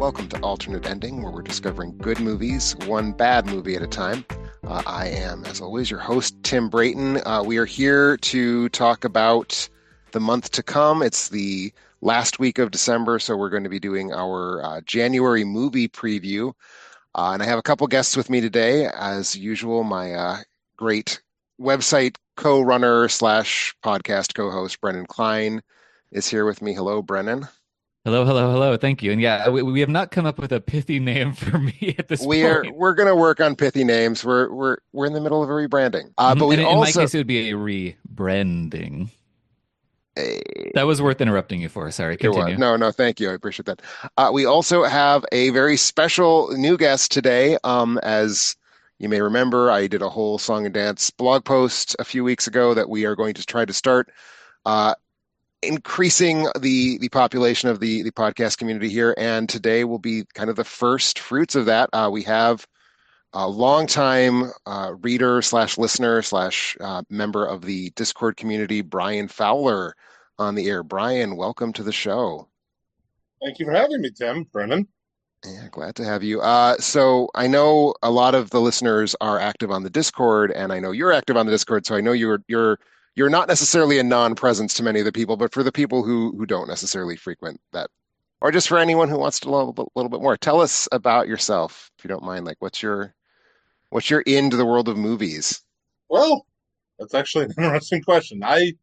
Welcome to Alternate Ending, where we're discovering good movies, one bad movie at a time. I am, as always, your host, Tim Brayton. We are here to talk about the month to come. It's the last week of December, so we're going to be doing our January movie preview. And I have a couple guests with me today. As usual, my great website co-runner slash podcast co-host, Brennan Klein, is here with me. Hello, Brennan. Hello, hello, hello. Thank you. And yeah, we have not come up with a pithy name for me at this point. We're gonna work on pithy names. We're in the middle of a rebranding. But And we in my also case, it would be a rebranding. a That was worth interrupting you for. Sorry, it was continue. no, thank you. I appreciate that. We also have a very special new guest today. As you may remember, I did a whole song and dance blog post a few weeks ago that we are going to try to start uh, increasing the population of the podcast community here. And today will be kind of the first fruits of that. We have a longtime reader slash listener slash member of the Discord community, Brian Fowler, on the air. Brian, welcome to the show. Thank you for having me, Tim. Brennan. Yeah, glad to have you. So I know a lot of the listeners are active on the Discord, and I know you're active on the Discord. So I know you're not necessarily a non-presence to many of the people, but for the people who don't necessarily frequent that, or just for anyone who wants to know a little bit more, tell us about yourself, if you don't mind. Like, what's your into the world of movies? Well, that's actually an interesting question. I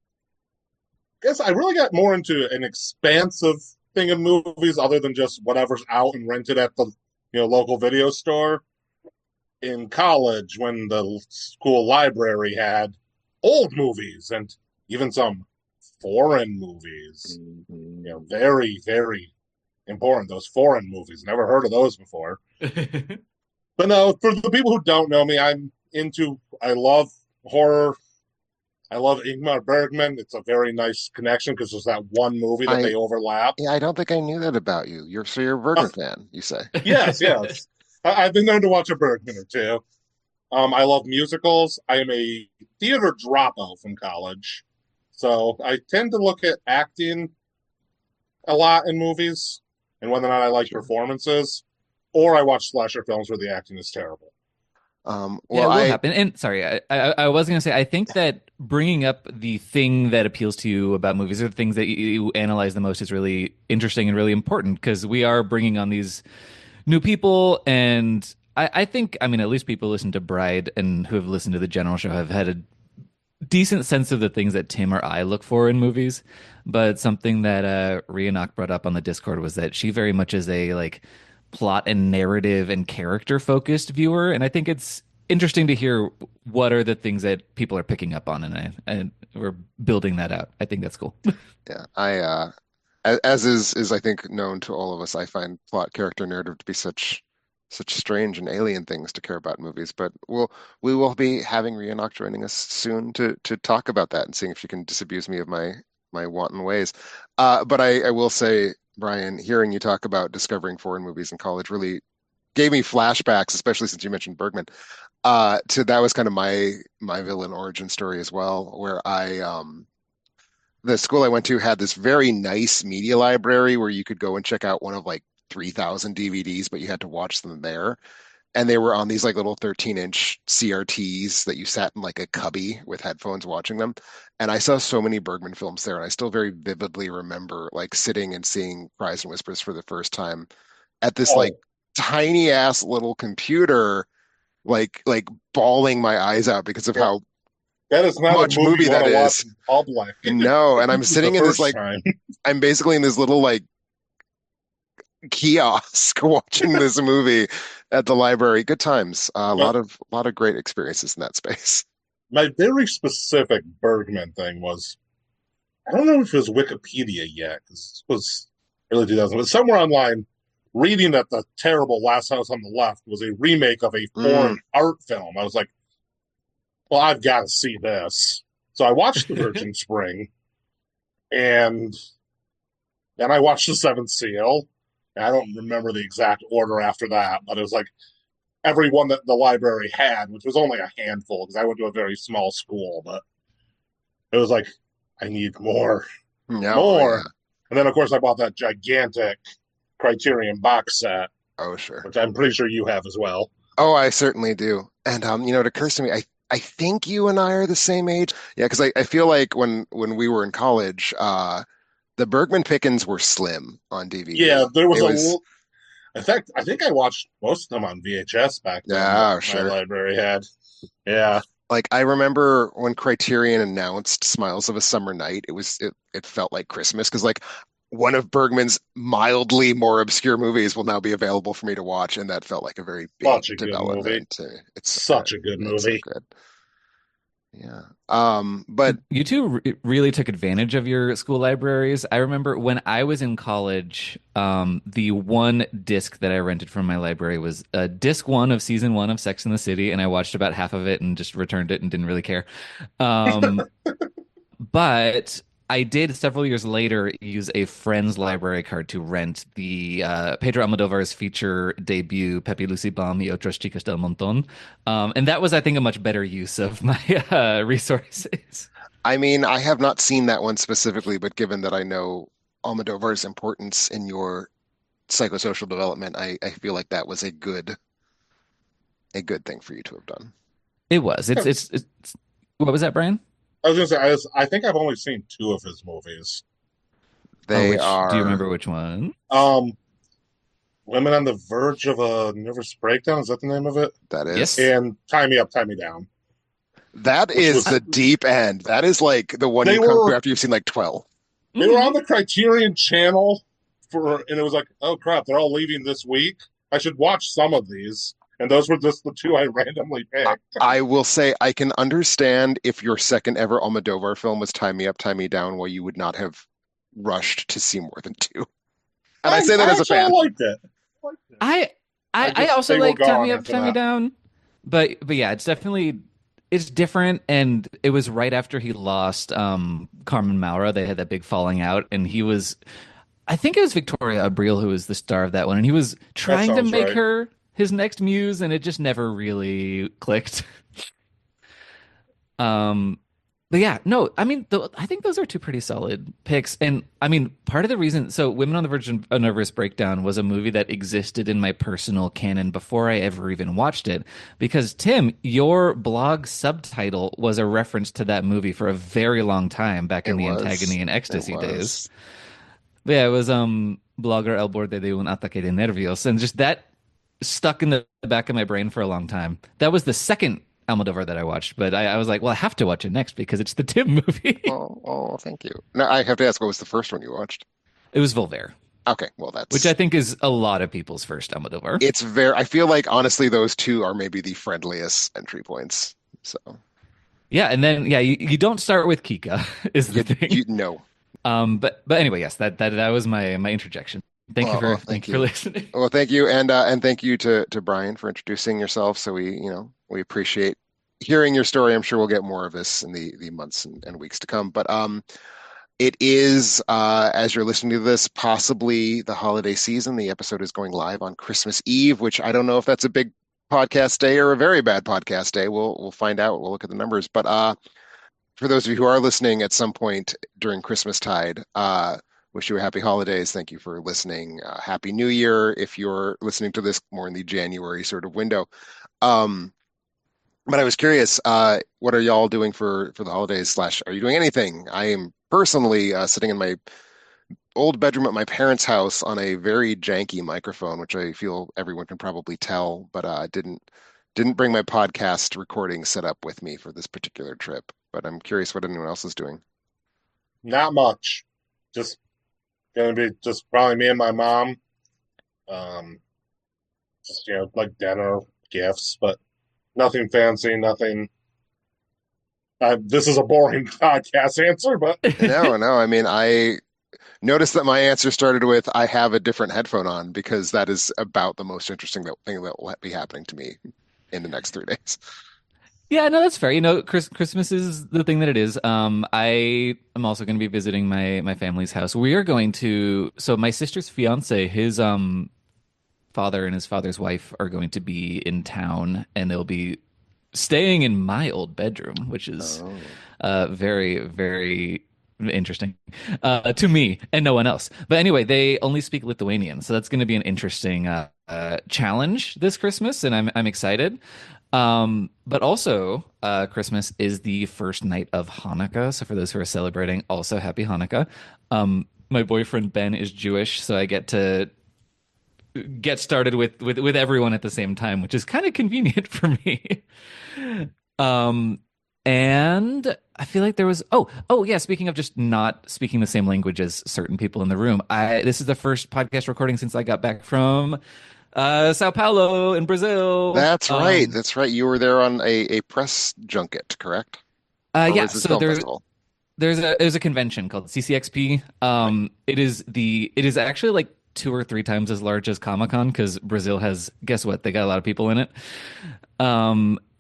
guess I really got more into an expansive thing of movies other than just whatever's out and rented at the local video store. In college, when the school library had old movies and even some foreign movies, very, very important. Those foreign movies. Never heard of those before. But no, for the people who don't know me, I love horror. I love Ingmar Bergman. It's a very nice connection because there's that one movie that I they overlap. Yeah, I don't think I knew that about you. You're a Uh, Bergman fan, you say? yes, yes. I've been known to watch a Bergman or two. I love musicals. I am a theater dropout from college. So I tend to look at acting a lot in movies and whether or not I like Sure. performances, or I watch slasher films where the acting is terrible. Yeah, Well, it will I happen. And sorry, I was going to say, I think that bringing up the thing that appeals to you about movies or the things that you analyze the most is really interesting and really important because we are bringing on these new people. And I think, I mean, at least people listen to Bride and who have listened to the general show have had a decent sense of the things that Tim or I look for in movies. But something that Rhiannoch brought up on the Discord was that she very much is a like plot and narrative and character focused viewer, and I think it's interesting to hear what are the things that people are picking up on, and we're building that out. I think that's cool. yeah, as is I think known to all of us, I find plot, character, narrative to be such strange and alien things to care about in movies. But we will be having Rhiannoch joining us soon to talk about that and seeing if she can disabuse me of my wanton ways. But I will say, Brian, hearing you talk about discovering foreign movies in college really gave me flashbacks, especially since you mentioned Bergman. To That was kind of my villain origin story as well, where the school I went to had this very nice media library where you could go and check out one of like 3,000 DVDs, but you had to watch them there. And they were on these like little 13-inch CRTs that you sat in like a cubby with headphones watching them. And I saw so many Bergman films there, and I still very vividly remember like sitting and seeing Cries and Whispers for the first time at this like Oh, tiny ass little computer, like bawling my eyes out because of yeah. how That is not a much movie movie you want that to watch is. in public No, and I'm the sitting in this first like time. I'm basically in this little like kiosk watching this movie at the library. Good times. A But lot of great experiences in that space. my very specific Bergman thing was I don't know if it was Wikipedia yet because it was early 2000s, but somewhere online reading that the terrible Last House on the Left was a remake of a Mm, foreign art film. I was like, well, I've got to see this. So I watched The Virgin Spring and then I watched The Seventh Seal. And I don't remember the exact order after that, but it was like every one that the library had, which was only a handful because I went to a very small school, but it was like, I need more, no, yeah. more. And then, of course, I bought that gigantic Criterion box set, Oh, sure. which I'm pretty sure you have as well. Oh, I certainly do. And it occurs to me, I think you and I are the same age. Yeah, because I feel like when we were in college, the Bergman Pickens were slim on Yeah, DVD. there was It a. was, In fact, I think I watched most of them on VHS back then that yeah, my sure. library had. Yeah. Like I remember when Criterion announced Smiles of a Summer Night, it felt like Christmas because like one of Bergman's mildly more obscure movies will now be available for me to watch, and that felt like a very big Such a good movie. development. Such a good It's so movie. good. Yeah. But You two really took advantage of your school libraries. I remember when I was in college, the one disc that I rented from my library was disc one of season one of Sex and the City, and I watched about half of it and just returned it and didn't really care. Um, but I did several years later use a friend's library card to rent the Pedro Almodovar's feature debut, Pepe Lucy Bom y Otras Chicas del Montón. And that was, I think, a much better use of my resources. I mean, I have not seen that one specifically, but given that I know Almodovar's importance in your psychosocial development, I feel like that was a good thing for you to have done. It was. It's what was that, Brian? I was gonna say, I think I've only seen two of his movies. Oh, They which do you are remember which one? Um, Women on the Verge of a Nervous Breakdown, is that the name of it? that is Yes. And Tie Me Up, Tie Me Down, that which is was the deep end. That is like the one they you come were to after you've seen like 12. they were on the Criterion channel and it was like, oh crap, they're all leaving this week. I should watch some of these. And those were just the two I randomly picked. I will say I can understand if your second ever Almodovar film was Tie Me Up, Tie Me Down, why you would not have rushed to see more than two. And I say that I as a actually fan. liked it. I I Just also they were like Tie Me gone Up, after Tie Me that. Down, but yeah, it's different, and it was right after he lost Carmen Maura. They had that big falling out, and I think it was Victoria Abril who was the star of that one, and he was That trying to sounds make right. her his next muse, and it just never really clicked. Um, but yeah, no, I mean, I think those are two pretty solid picks. And I mean, part of the reason, so Women on the Verge of a Nervous Breakdown was a movie that existed in my personal canon before I ever even watched it. Because Tim, your blog subtitle was a reference to that movie for a very long time back It in the was. Antagony and It Ecstasy days. was. But yeah, it was Blogger El Borde de un Ataque de Nervios. And just that stuck in the back of my brain for a long time. That was the second Almodovar that I watched, but I was like, well, I have to watch it next because it's the Tim movie. Oh, thank you. Now I have to ask, what was the first one you watched? It was Voltaire, Okay, well which I that's think is a lot of people's first Almodovar. it's very I feel like honestly those two are maybe the friendliest entry points. So Yeah, and then yeah, you don't start with Kika is the thing. you know. But anyway, yes, that was my interjection. Thank you Well, for thank thank you for you. listening. Well, thank you, and thank you to Brian for introducing yourself. So we appreciate hearing your story. I'm sure we'll get more of this in the months and weeks to come. But it is as you're listening to this, possibly the holiday season. The episode is going live on Christmas Eve, which I don't know if that's a big podcast day or a very bad podcast day. We'll find out. We'll look at the numbers. But for those of you who are listening at some point during Christmas tide, wish you a happy holidays. Thank you for listening. Happy New Year if you're listening to this more in the January sort of window. Um, but I was curious, what are y'all doing for the holidays slash are you doing anything? I am personally sitting in my old bedroom at my parents' house on a very janky microphone, which I feel everyone can probably tell, but didn't bring my podcast recording set up with me for this particular trip. But I'm curious what anyone else is doing. Not much. Just gonna be just probably me and my mom. Um, just like dinner, gifts, but nothing fancy, nothing. This is a boring podcast answer, but No, no. I mean, I noticed that my answer started with I have a different headphone on because that is about the most interesting thing that will be happening to me in the next 3 days. Yeah, no, that's fair. Christmas is the thing that it is. I am also going to be visiting my family's house. We are going to, so my sister's fiance, his father and his father's wife are going to be in town, and they'll be staying in my old bedroom, which is Oh, very, very interesting to me and no one else. But anyway, they only speak Lithuanian, so that's going to be an interesting challenge this Christmas, and I'm excited. But also, Christmas is the first night of Hanukkah. So for those who are celebrating, also happy Hanukkah. My boyfriend Ben is Jewish, so I get to get started with everyone at the same time, which is kind of convenient for me. Um, and I feel like there was oh yeah, speaking of just not speaking the same language as certain people in the room, I this is the first podcast recording since I got back from Sao Paulo in Brazil. That's right. That's right. You were there on a press junket, correct? Or Yeah, was this so film festival? there's a convention called CCXP. Right. It is actually like two or three times as large as Comic-Con because Brazil has, guess what? They got a lot of people in it.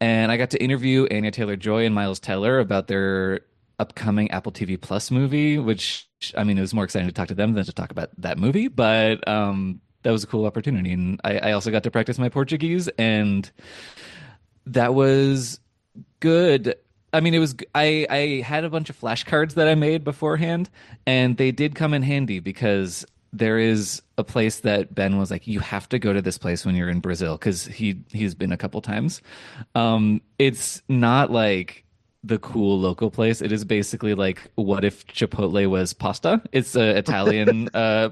And I got to interview Anya Taylor-Joy and Miles Teller about their upcoming Apple TV Plus movie, which I mean, it was more exciting to talk to them than to talk about that movie, but that was a cool opportunity. And I also got to practice my Portuguese, and that was good. I mean, I had a bunch of flashcards that I made beforehand, and they did come in handy because there is a place that Ben was like, you have to go to this place when you're in Brazil because he's been a couple times. It's not like the cool local place. It is basically like, what if Chipotle was pasta? It's an Italian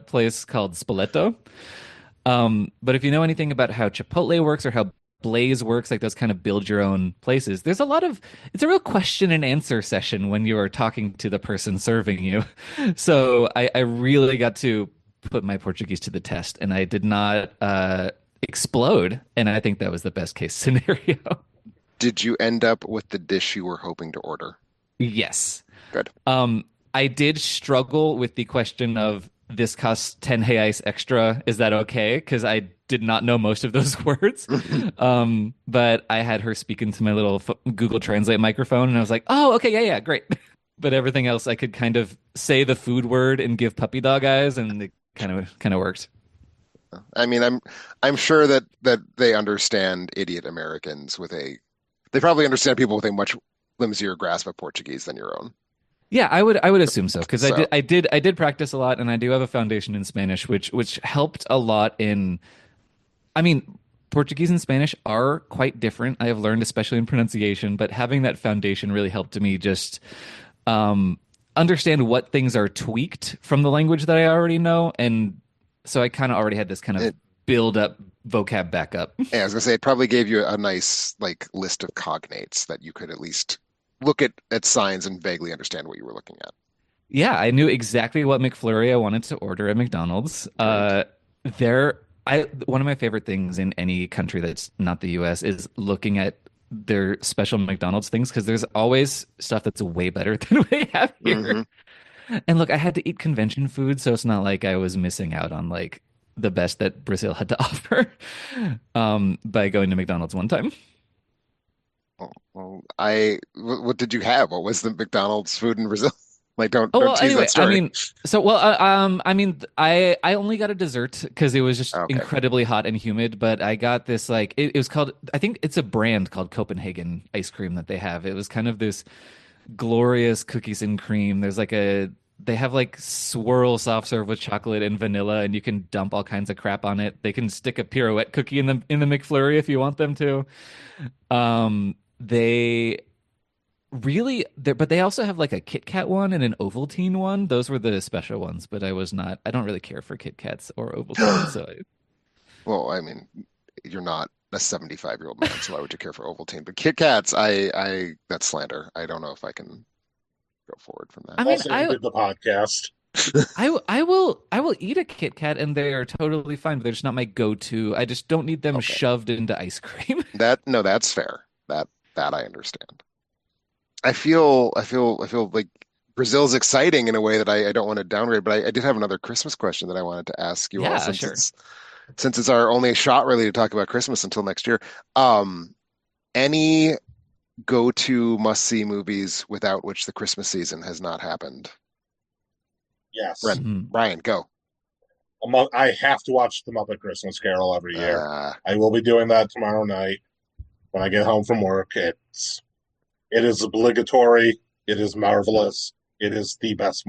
place called Spoleto. But if you know anything about how Chipotle works or how Blaze works, like those kind of build your own places, there's a lot of, it's a real question and answer session when you are talking to the person serving you. So I really got to put my Portuguese to the test, and I did not explode. And I think that was the best case scenario. Did you end up with the dish you were hoping to order? Yes. Good. I did struggle with the question of this costs 10 reais extra. Is that okay? Because I did not know most of those words. But I had her speak into my little Google Translate microphone, and I was like, oh, okay, yeah, yeah, great. But everything else, I could kind of say the food word and give puppy dog eyes, and it kind of worked. I mean, I'm sure that they understand idiot Americans with a they probably understand people with a much flimsier grasp of Portuguese than your own. Yeah, I would assume so because So, I did practice a lot, and I do have a foundation in Spanish, which helped a lot in. I mean, Portuguese and Spanish are quite different. I have learned, especially in pronunciation, but having that foundation really helped me just um, understand what things are tweaked from the language that I already know, and so I kind of already had this kind of it, build up vocab back up. yeah, I was gonna say it probably gave you a nice like list of cognates that you could at least look at signs and vaguely understand what you were looking at. Yeah, I knew exactly what McFlurry I wanted to order at McDonald's. Great. There, I one of my favorite things in any country that's not the US is looking at their special McDonald's things because there's always stuff that's way better than we have here. Hmm. And look, I had to eat convention food, so it's not like I was missing out on like the best that Brazil had to offer by going to McDonald's one time. Well, what did you have? What was the McDonald's food in Brazil? Like, Oh don't well, tease anyway, that I story. mean, I mean, I only got a dessert because it was just Okay. incredibly hot and humid. But I got this like it was called, I think it's a brand called Copenhagen ice cream that they have. It was kind of this glorious cookies and cream. There's like a they have like swirl soft serve with chocolate and vanilla, and you can dump all kinds of crap on it. They can stick a pirouette cookie in the McFlurry if you want them to. They really, but they also have like a Kit Kat one and an Ovaltine one. Those were the special ones, but I was not. I don't really care for Kit Kats or Ovaltine, so Well, I mean, you're not a 75-year-old man, so why would you care for Ovaltine? But Kit Kats, that's slander. I don't know if I can go forward from that. I mean, Also, you did the podcast. I will eat a Kit Kat and they are totally fine, but they're just not my go-to. I just don't need them Okay. shoved into ice cream. No, that's fair. That I understand. I feel like Brazil's exciting in a way that I don't want to downgrade, but I did have another Christmas question that I wanted to ask you all Yeah, sure. since it's our only shot really to talk about Christmas until next year. Um, any go-to must-see movies without which the Christmas season has not happened? Yes. Brent, Mhm. Ryan, go. I have to watch The Muppet Christmas Carol every year. Uh, I will be doing that tomorrow night when I get home from work. It is obligatory. It is marvelous. It is the best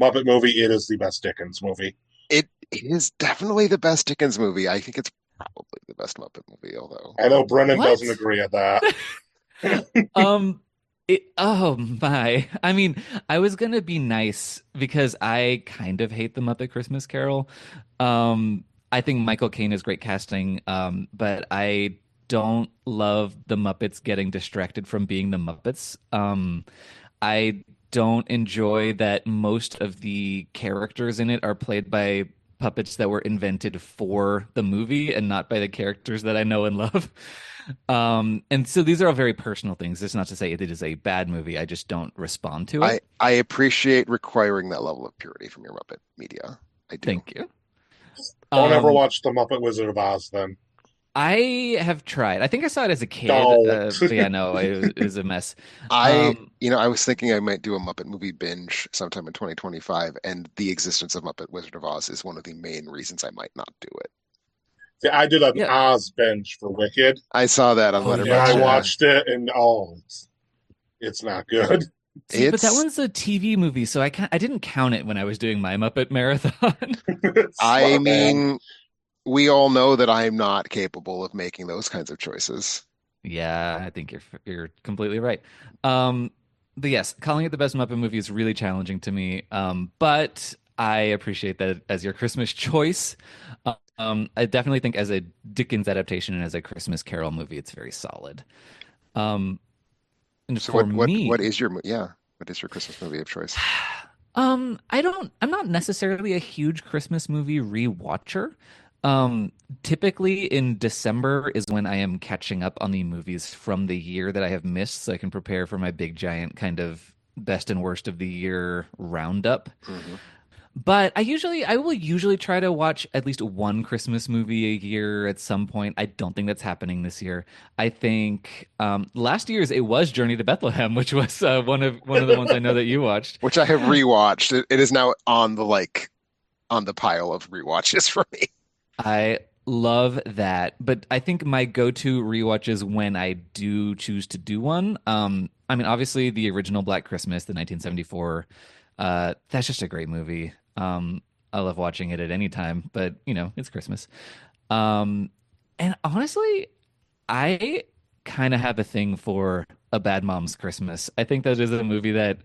Muppet movie. It is the best Dickens movie. It is definitely the best Dickens movie. I think it's probably the best Muppet movie, although I know Brennan doesn't What? agree at that. Um, oh my. I mean, I was gonna be nice because I kind of hate the Muppet Christmas Carol. I think Michael Caine is great casting, but I don't love the Muppets getting distracted from being the Muppets. I don't enjoy that most of the characters in it are played by puppets that were invented for the movie and not by the characters that I know and love. And so these are all very personal things. It's not to say it is a bad movie. I just don't respond to it. I appreciate requiring that level of purity from your Muppet media. I do. Thank you. Don't ever Um, watch The Muppet Wizard of Oz then. I have tried. I think I saw it as a kid, Don't. but yeah, no, it was a mess. I, Um, I was thinking I might do a Muppet movie binge sometime in 2025, and the existence of Muppet Wizard of Oz is one of the main reasons I might not do it. See, I did an yeah. Oz binge for Wicked, I saw that on Oh and I Letterboxd, yeah. yeah. watched it, and it's not good. See, but that It's one's a TV movie, so I didn't count it when I was doing my Muppet marathon. It's I not bad. mean, we all know that I'm not capable of making those kinds of choices. Yeah, I think you're completely right. Um, but yes, calling it the best Muppet movie is really challenging to me. But I appreciate that as your Christmas choice. I definitely think as a Dickens adaptation and as a Christmas Carol movie, it's very solid. Um, and So for what me, is what is your Christmas movie of choice? I'm not necessarily a huge Christmas movie rewatcher. Typically in December is when I am catching up on the movies from the year that I have missed, so I can prepare for my big giant kind of best and worst of the year roundup. Hmm. But I will usually try to watch at least one Christmas movie a year at some point. I don't think that's happening this year. I think last year's it was Journey to Bethlehem, which was one of the ones I know that you watched. Which I have rewatched. It is now on the pile of rewatches for me. I love that, but I think my go-to rewatch is when I do choose to do one. I mean, obviously the original Black Christmas, the 1974, that's just a great movie. I love watching it at any time, but it's Christmas. Um, and honestly, I kind of have a thing for A Bad Mom's Christmas. I think that is a movie that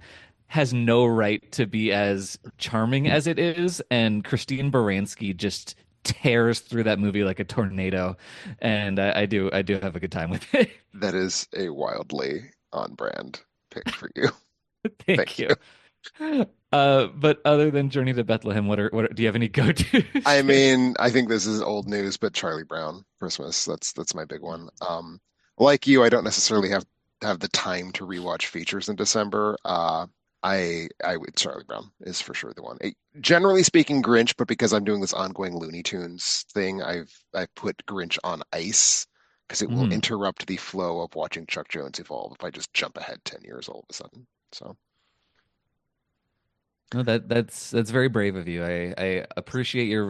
has no right to be as charming as it is, and Christine Baranski just tears through that movie like a tornado, and I do have a good time with it. That is a wildly on brand pick for you. Thank Thank you. you. But other than Journey to Bethlehem, do you have any I go-tos? mean, I think this is old news, but Charlie Brown Christmas, that's my big one. Like you, I don't necessarily have the time to rewatch features in December. I would Charlie Brown is for sure the one. Generally speaking, Grinch, but because I'm doing this ongoing Looney Tunes thing, I put Grinch on ice because it will Mhm. interrupt the flow of watching Chuck Jones evolve if I just jump ahead 10 years all of a sudden. So, No, that's very brave of you. I appreciate your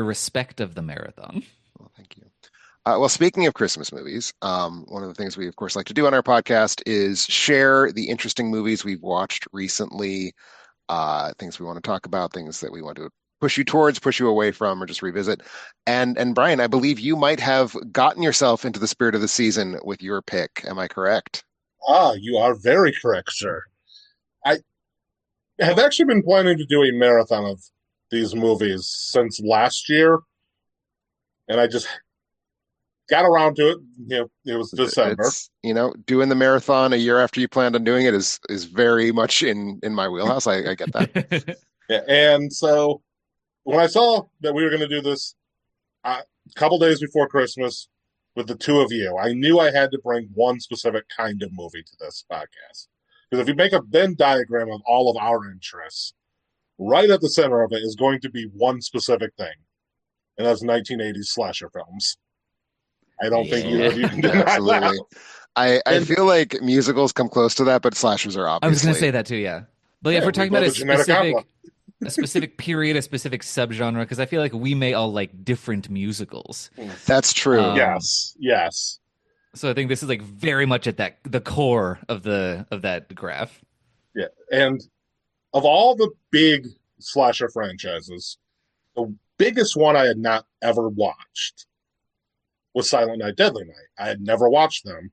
respect of the marathon. well, thank you. Well, speaking of Christmas movies, one of the things we, of course, like to do on our podcast is share the interesting movies we've watched recently, things we want to talk about, things that we want to push you towards, push you away from, or just revisit. And Brian, I believe you might have gotten yourself into the spirit of the season with your pick. Am I correct? You are very correct, sir. I have actually been planning to do a marathon of these movies since last year, and I just got around to it. It was December. It's, doing the marathon a year after you planned on doing it is very much in my wheelhouse. I get that. Yeah, and so when I saw that we were going to do this a couple days before Christmas with the two of you, I knew I had to bring one specific kind of movie to this podcast. Because if you make a Venn diagram of all of our interests, right at the center of it is going to be one specific thing, and that's 1980s slasher films. I don't think either Yeah. of you can deny Absolutely. that. I And feel like musicals come close to that, but slashers are I was gonna say obviously. that too, yeah. But yeah, if yeah, we're we talking about love a genetic opera. a specific period, a specific subgenre, because I feel like we may all like different musicals. That's true. Yes, yes. So I think this is like very much at the core of that graph. Yeah. And of all the big slasher franchises, the biggest one I had not ever watched was Silent Night, Deadly Night. I had never watched them,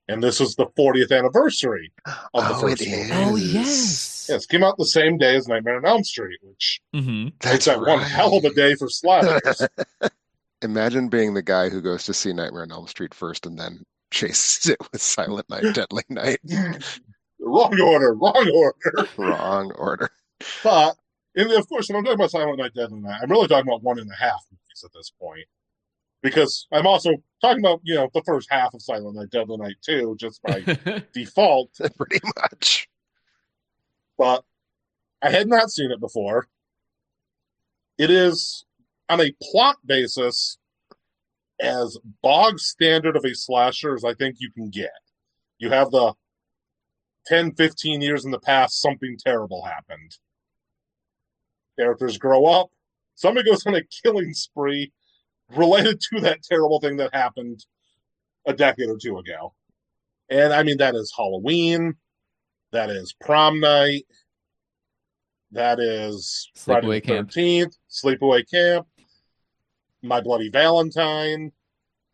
and this was the 40th anniversary of the Oh, it first movie. Oh, is. yes. Yes, came out the same day as Nightmare on Elm Street, which Hmm. makes That's that one right. hell of a day for slashers. Imagine being the guy who goes to see Nightmare on Elm Street first and then chases it with Silent Night, Deadly Night. Wrong order, wrong order. Wrong order. But, and of course, when I'm talking about Silent Night, Deadly Night, I'm really talking about 1.5 movies at this point. Because I'm also talking about, the first half of Silent Night, Deadly Night 2, just by default. Pretty much. But I had not seen it before. It is, on a plot basis, as bog standard of a slasher as I think you can get. You have the 10, 15 years in the past, something terrible happened. Characters grow up. Somebody goes on a killing spree related to that terrible thing that happened a decade or two ago. And I mean, that is Halloween. That is prom night. That is Friday the 13th, Sleepaway Camp, My Bloody Valentine,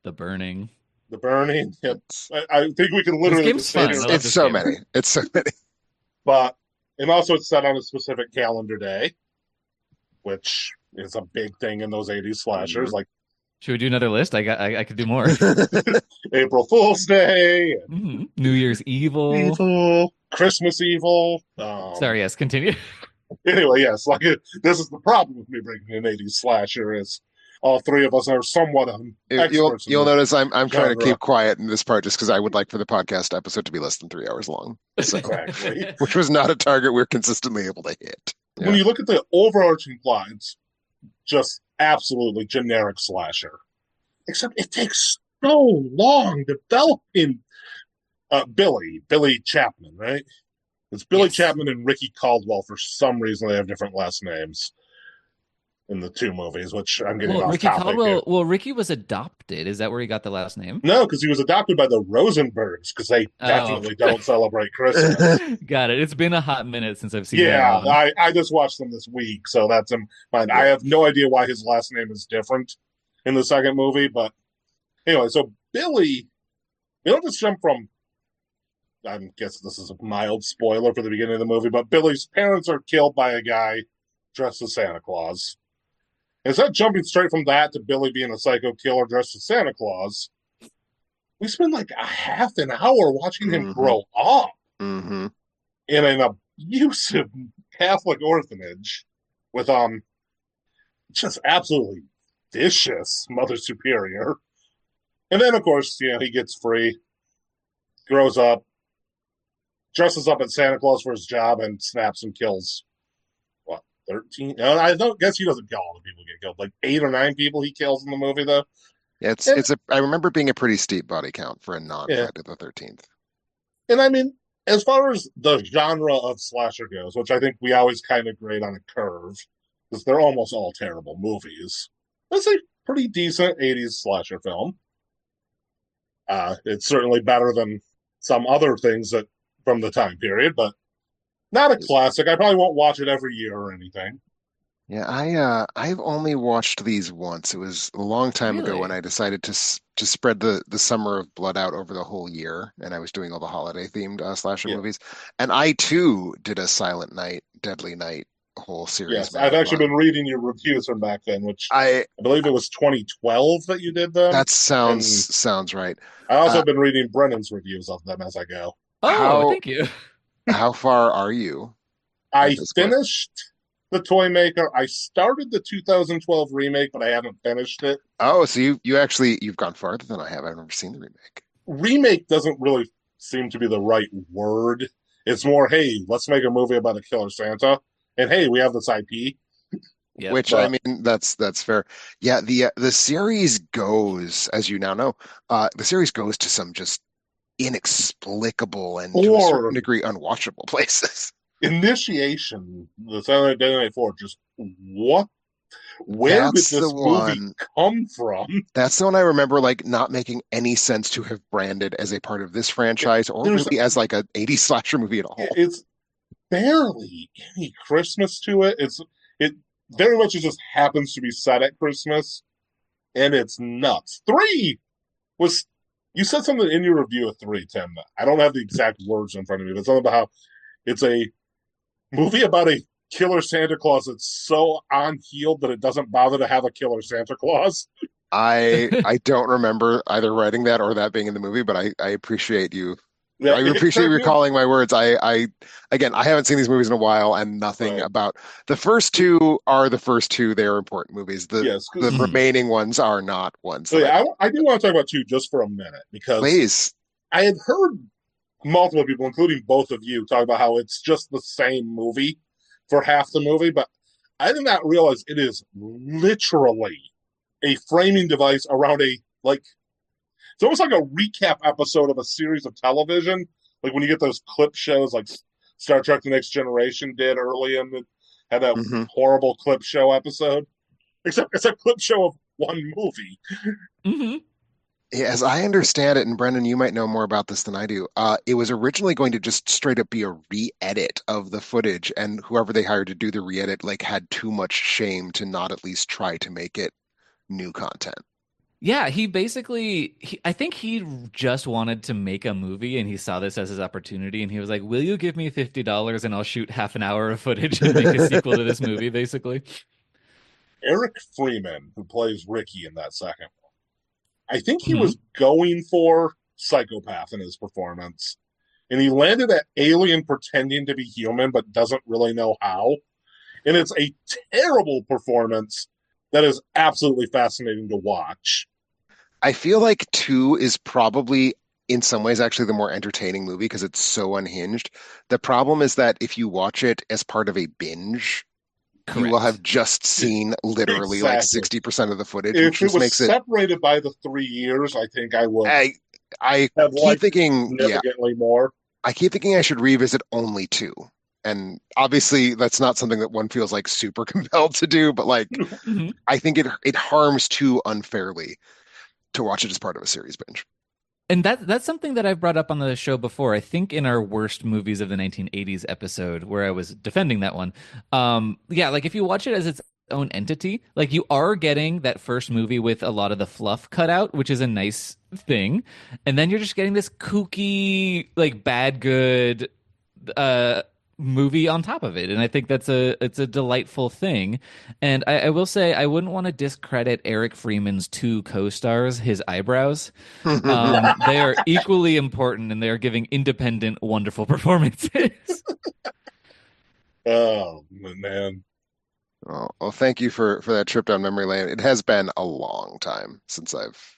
The Burning. The Burning. I think we can literally This game's fun. It's so many. It's so many. But, and also it's set on a specific calendar day, which is a big thing in those 80s slashers. Like, should we do another list? I could do more. April Fool's Day, New Year's Evil, Christmas Evil. Sorry, yes, continue. Anyway, yes, like this is the problem with me bringing an 80s slasher is all three of us are somewhat experts. You'll notice I'm trying to genre. keep quiet in this part just because I would like for the podcast episode to be less than 3 hours long. So, Exactly. which was not a target we're consistently able to hit. When you look at the overarching plot, it's just absolutely generic slasher. Except it takes so long developing Billy Chapman, right? It's Billy Chapman and Ricky Caldwell. For some reason, they have different last names in the two movies, which I'm getting off Ricky topic Caldwell. here. Well, Ricky was adopted. Is that where he got the last name? No, because he was adopted by the Rosenbergs, because they definitely don't celebrate Christmas. Got it. It's been a hot minute since I've seen Yeah, that one. I just watched them this week, so that's fine. I have no idea why his last name is different in the second movie, but anyway, so Billy, we don't just jump from, I guess this is a mild spoiler for the beginning of the movie, but Billy's parents are killed by a guy dressed as Santa Claus. Instead of jumping straight from that to Billy being a psycho killer dressed as Santa Claus, we spend like a half an hour watching him grow up in an abusive Catholic orphanage with just absolutely vicious Mother Superior. And then, of course, he gets free, grows up, dresses up as Santa Claus for his job, and snaps and kills, 13? No, I don't guess he doesn't kill all the people get killed. Like 8 or 9 people he kills in the movie, though. Yeah, I remember being a pretty steep body count for a non-Friday the 13th. And I mean, as far as the genre of slasher goes, which I think we always kind of grade on a curve, because they're almost all terrible movies, it's a pretty decent 80s slasher film. It's certainly better than some other things that from the time period, but not a classic. I probably won't watch it every year or anything. Yeah, I've only watched these once. It was a long time ago when I decided to spread the Summer of Blood out over the whole year, and I was doing all the holiday themed slasher movies. And I too did a Silent Night, Deadly Night whole series. Yes, I've actually been reading your reviews from back then, which I believe it was 2012 that you did them. That sounds right. I also have been reading Brennan's reviews of them as I go. Oh, thank you. How far are you? I finished the Toy Maker. I started the 2012 remake, but I haven't finished it. Oh, so you've gone farther than I have. I've never seen the remake. Remake doesn't really seem to be the right word. It's more, hey, let's make a movie about a killer Santa, and hey, we have this IP. Yep. Which I mean, that's fair. Yeah, the series goes, as you now know, the series goes to some just inexplicable and to a certain degree unwatchable places. Initiation, the Saturday Night Deadly Night 4, just what? Where did this movie come from? That's the one I remember not making any sense to have branded as a part of this franchise or really as like an 80s slasher movie at all. barely any Christmas to it. It very much just happens to be set at Christmas, and it's nuts. Three was you said something in your review of three, Tim. I don't have the exact words in front of me, but something about how it's a movie about a killer Santa Claus that's so on healed that it doesn't bother to have a killer Santa Claus. I don't remember either writing that or that being in the movie, but I appreciate you. Yeah, I it appreciate you turned me recalling my words. Again, I haven't seen these movies in a while, and nothing right. about the first two are the first two. They are important movies. Yes, The because Mhm. remaining ones are not ones so that yeah, I do want to talk about two just for a minute because please. I had heard multiple people, including both of you, talk about how it's just the same movie for half the movie, but I did not realize it is literally a framing device around a like it's almost like a recap episode of a series of television. Like when you get those clip shows like Star Trek The Next Generation did early in the had that Hmm. horrible clip show episode. Except it's a clip show of one movie. Mhm. As I understand it, and Brendan, you might know more about this than I do. It was originally going to just straight up be a re-edit of the footage, and whoever they hired to do the re-edit like had too much shame to not at least try to make it new content. Yeah, he basically, I think he just wanted to make a movie and he saw this as his opportunity and he was like, "Will you give me $50 and I'll shoot half an hour of footage and make a sequel to this movie?" Basically. Eric Freeman, who plays Ricky in that second, I think he Hmm. was going for psychopath in his performance. And he landed at alien pretending to be human, but doesn't really know how. And it's a terrible performance that is absolutely fascinating to watch. I feel like two is probably in some ways actually the more entertaining movie because it's so unhinged. The problem is that if you watch it as part of a binge, you will Correct. have just seen literally like Exactly. 60% of the footage, which If it just was makes it separated by the 3 years, I think I would I I have keep liked it thinking, yeah, significantly more. I keep thinking I should revisit only two. And obviously that's not something that one feels like super compelled to do, but like Hmm. I think it harms two unfairly to watch it as part of a series binge. And that's something that I've brought up on the show before. I think in our worst movies of the 1980s episode where I was defending that one. Yeah, like if you watch it as its own entity, like you are getting that first movie with a lot of the fluff cut out, which is a nice thing. And then you're just getting this kooky, like bad good uh movie on top of it, and I think it's a delightful thing. And I will say I wouldn't want to discredit Eric Freeman's two co-stars, his eyebrows. They are equally important and they are giving independent, wonderful performances. Oh, man. Well, thank you for that trip down memory lane. It has been a long time since I've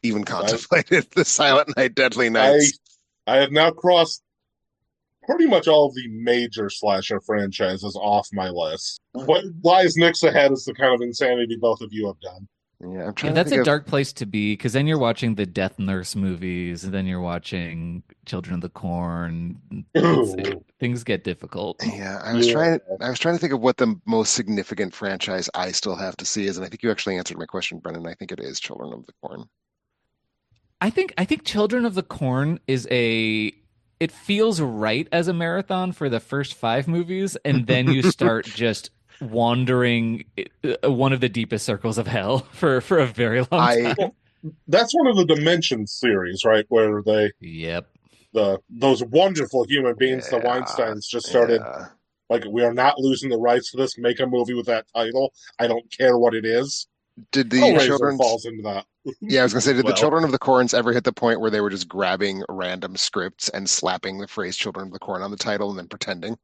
even I, contemplated the Silent Night, Deadly I, Nights. I have now crossed pretty much all of the major slasher franchises off my list. What lies next ahead is the kind of insanity both of you have done. Yeah, I'm Yeah, trying to that's think a of. dark place to be because then you're watching the Death Nurse movies, and then you're watching Children of the Corn. Things get difficult. Yeah, Yeah. I was trying to think of what the most significant franchise I still have to see is, and I think you actually answered my question, Brendan. I think it is Children of the Corn. I think Children of the Corn is a it feels right as a marathon for the first five movies, and then you start just wandering one of the deepest circles of hell for a very long I time. Well, that's one of the Dimensions series, right? Where Yep. those wonderful human beings, the yeah, Weinsteins, just started yeah. like, we are not losing the rights to this. Make a movie with that title. I don't care what it is. Did the Hellraiser children's falls into that Yeah, I was gonna say, as did the well. Children of the Corns ever hit the point where they were just grabbing random scripts and slapping the phrase Children of the Corn on the title and then pretending?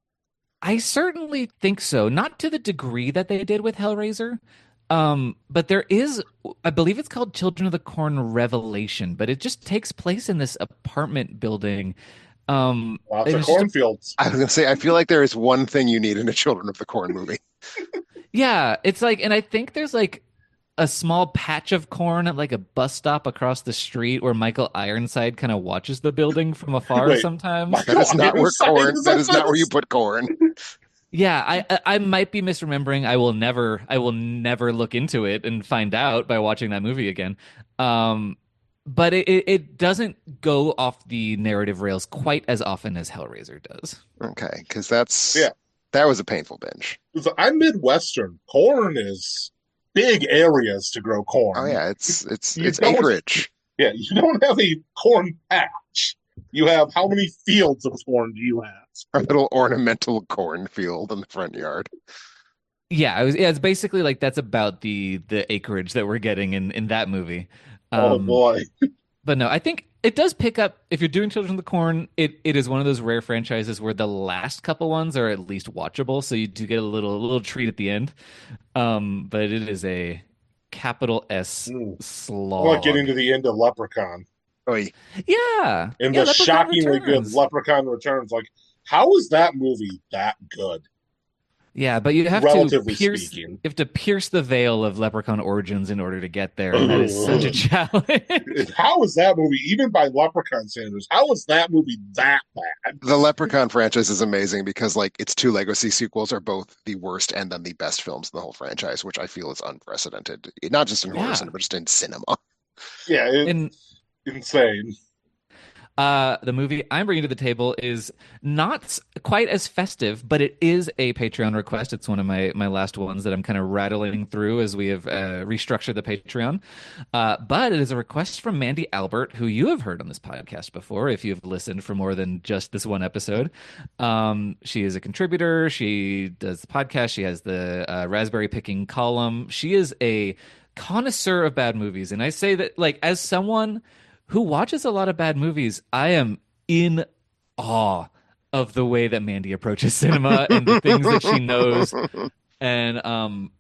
I certainly think so. Not to the degree that they did with Hellraiser. But there is, I believe it's called Children of the Corn Revelation, but it just takes place in this apartment building. Lots It of was just a, I cornfields. was gonna say, I feel like there is one thing you need in a Children of the Corn movie. yeah, it's like, and I think there's like a small patch of corn at like a bus stop across the street where Michael Ironside kind of watches the building from afar Wait, sometimes. That Michael is not where Ironside corn, is that in is not where you this? put corn. Yeah, I might be misremembering. I will never look into it and find out by watching that movie again. Um, but it doesn't go off the narrative rails quite as often as Hellraiser does. Okay, because Yeah, that was a painful binge. 'cause I'm Midwestern. Corn is big areas to grow Oh corn. yeah, You it's don't, acreage. yeah, you don't have a corn patch. You have how many fields of corn do you have? Our little ornamental cornfield in the front yard. Yeah, it's basically like that's about the acreage that we're getting in that movie. Oh Um, boy. but no, I think it does pick up if you're doing Children of the Corn, it is one of those rare franchises where the last couple ones are at least watchable, so you do get a little treat at the end. But it is a capital S Mm. I'm like getting slog. to the end of Leprechaun Oy. Yeah. and Yeah, the Leprechaun shockingly good Returns. Leprechaun Returns. Like, how is that movie that good, Yeah, but you have to relatively pierce speaking? you have to pierce the veil of Leprechaun Origins in order to get there, and that is such a Ugh. challenge. How is that movie, even by Leprechaun standards, how is that movie that bad? The Leprechaun franchise is amazing because like its two Legacy sequels are both the worst and then the best films in the whole franchise, which I feel is unprecedented. Not just in horror Yeah. cinema, but just in cinema. Yeah, And insane. the movie I'm bringing to the table is not quite as festive, but it is a Patreon request. It's one of my last ones that I'm kind of rattling through as we have restructured the Patreon. But it is a request from Mandy Albert, who you have heard on this podcast before, if you've listened for more than just this one episode. She is a contributor. She does the podcast. She has the raspberry picking column. She is a connoisseur of bad movies, and I say that like as someone who watches a lot of bad movies, I am in awe of the way that Mandy approaches cinema and the things that she knows. And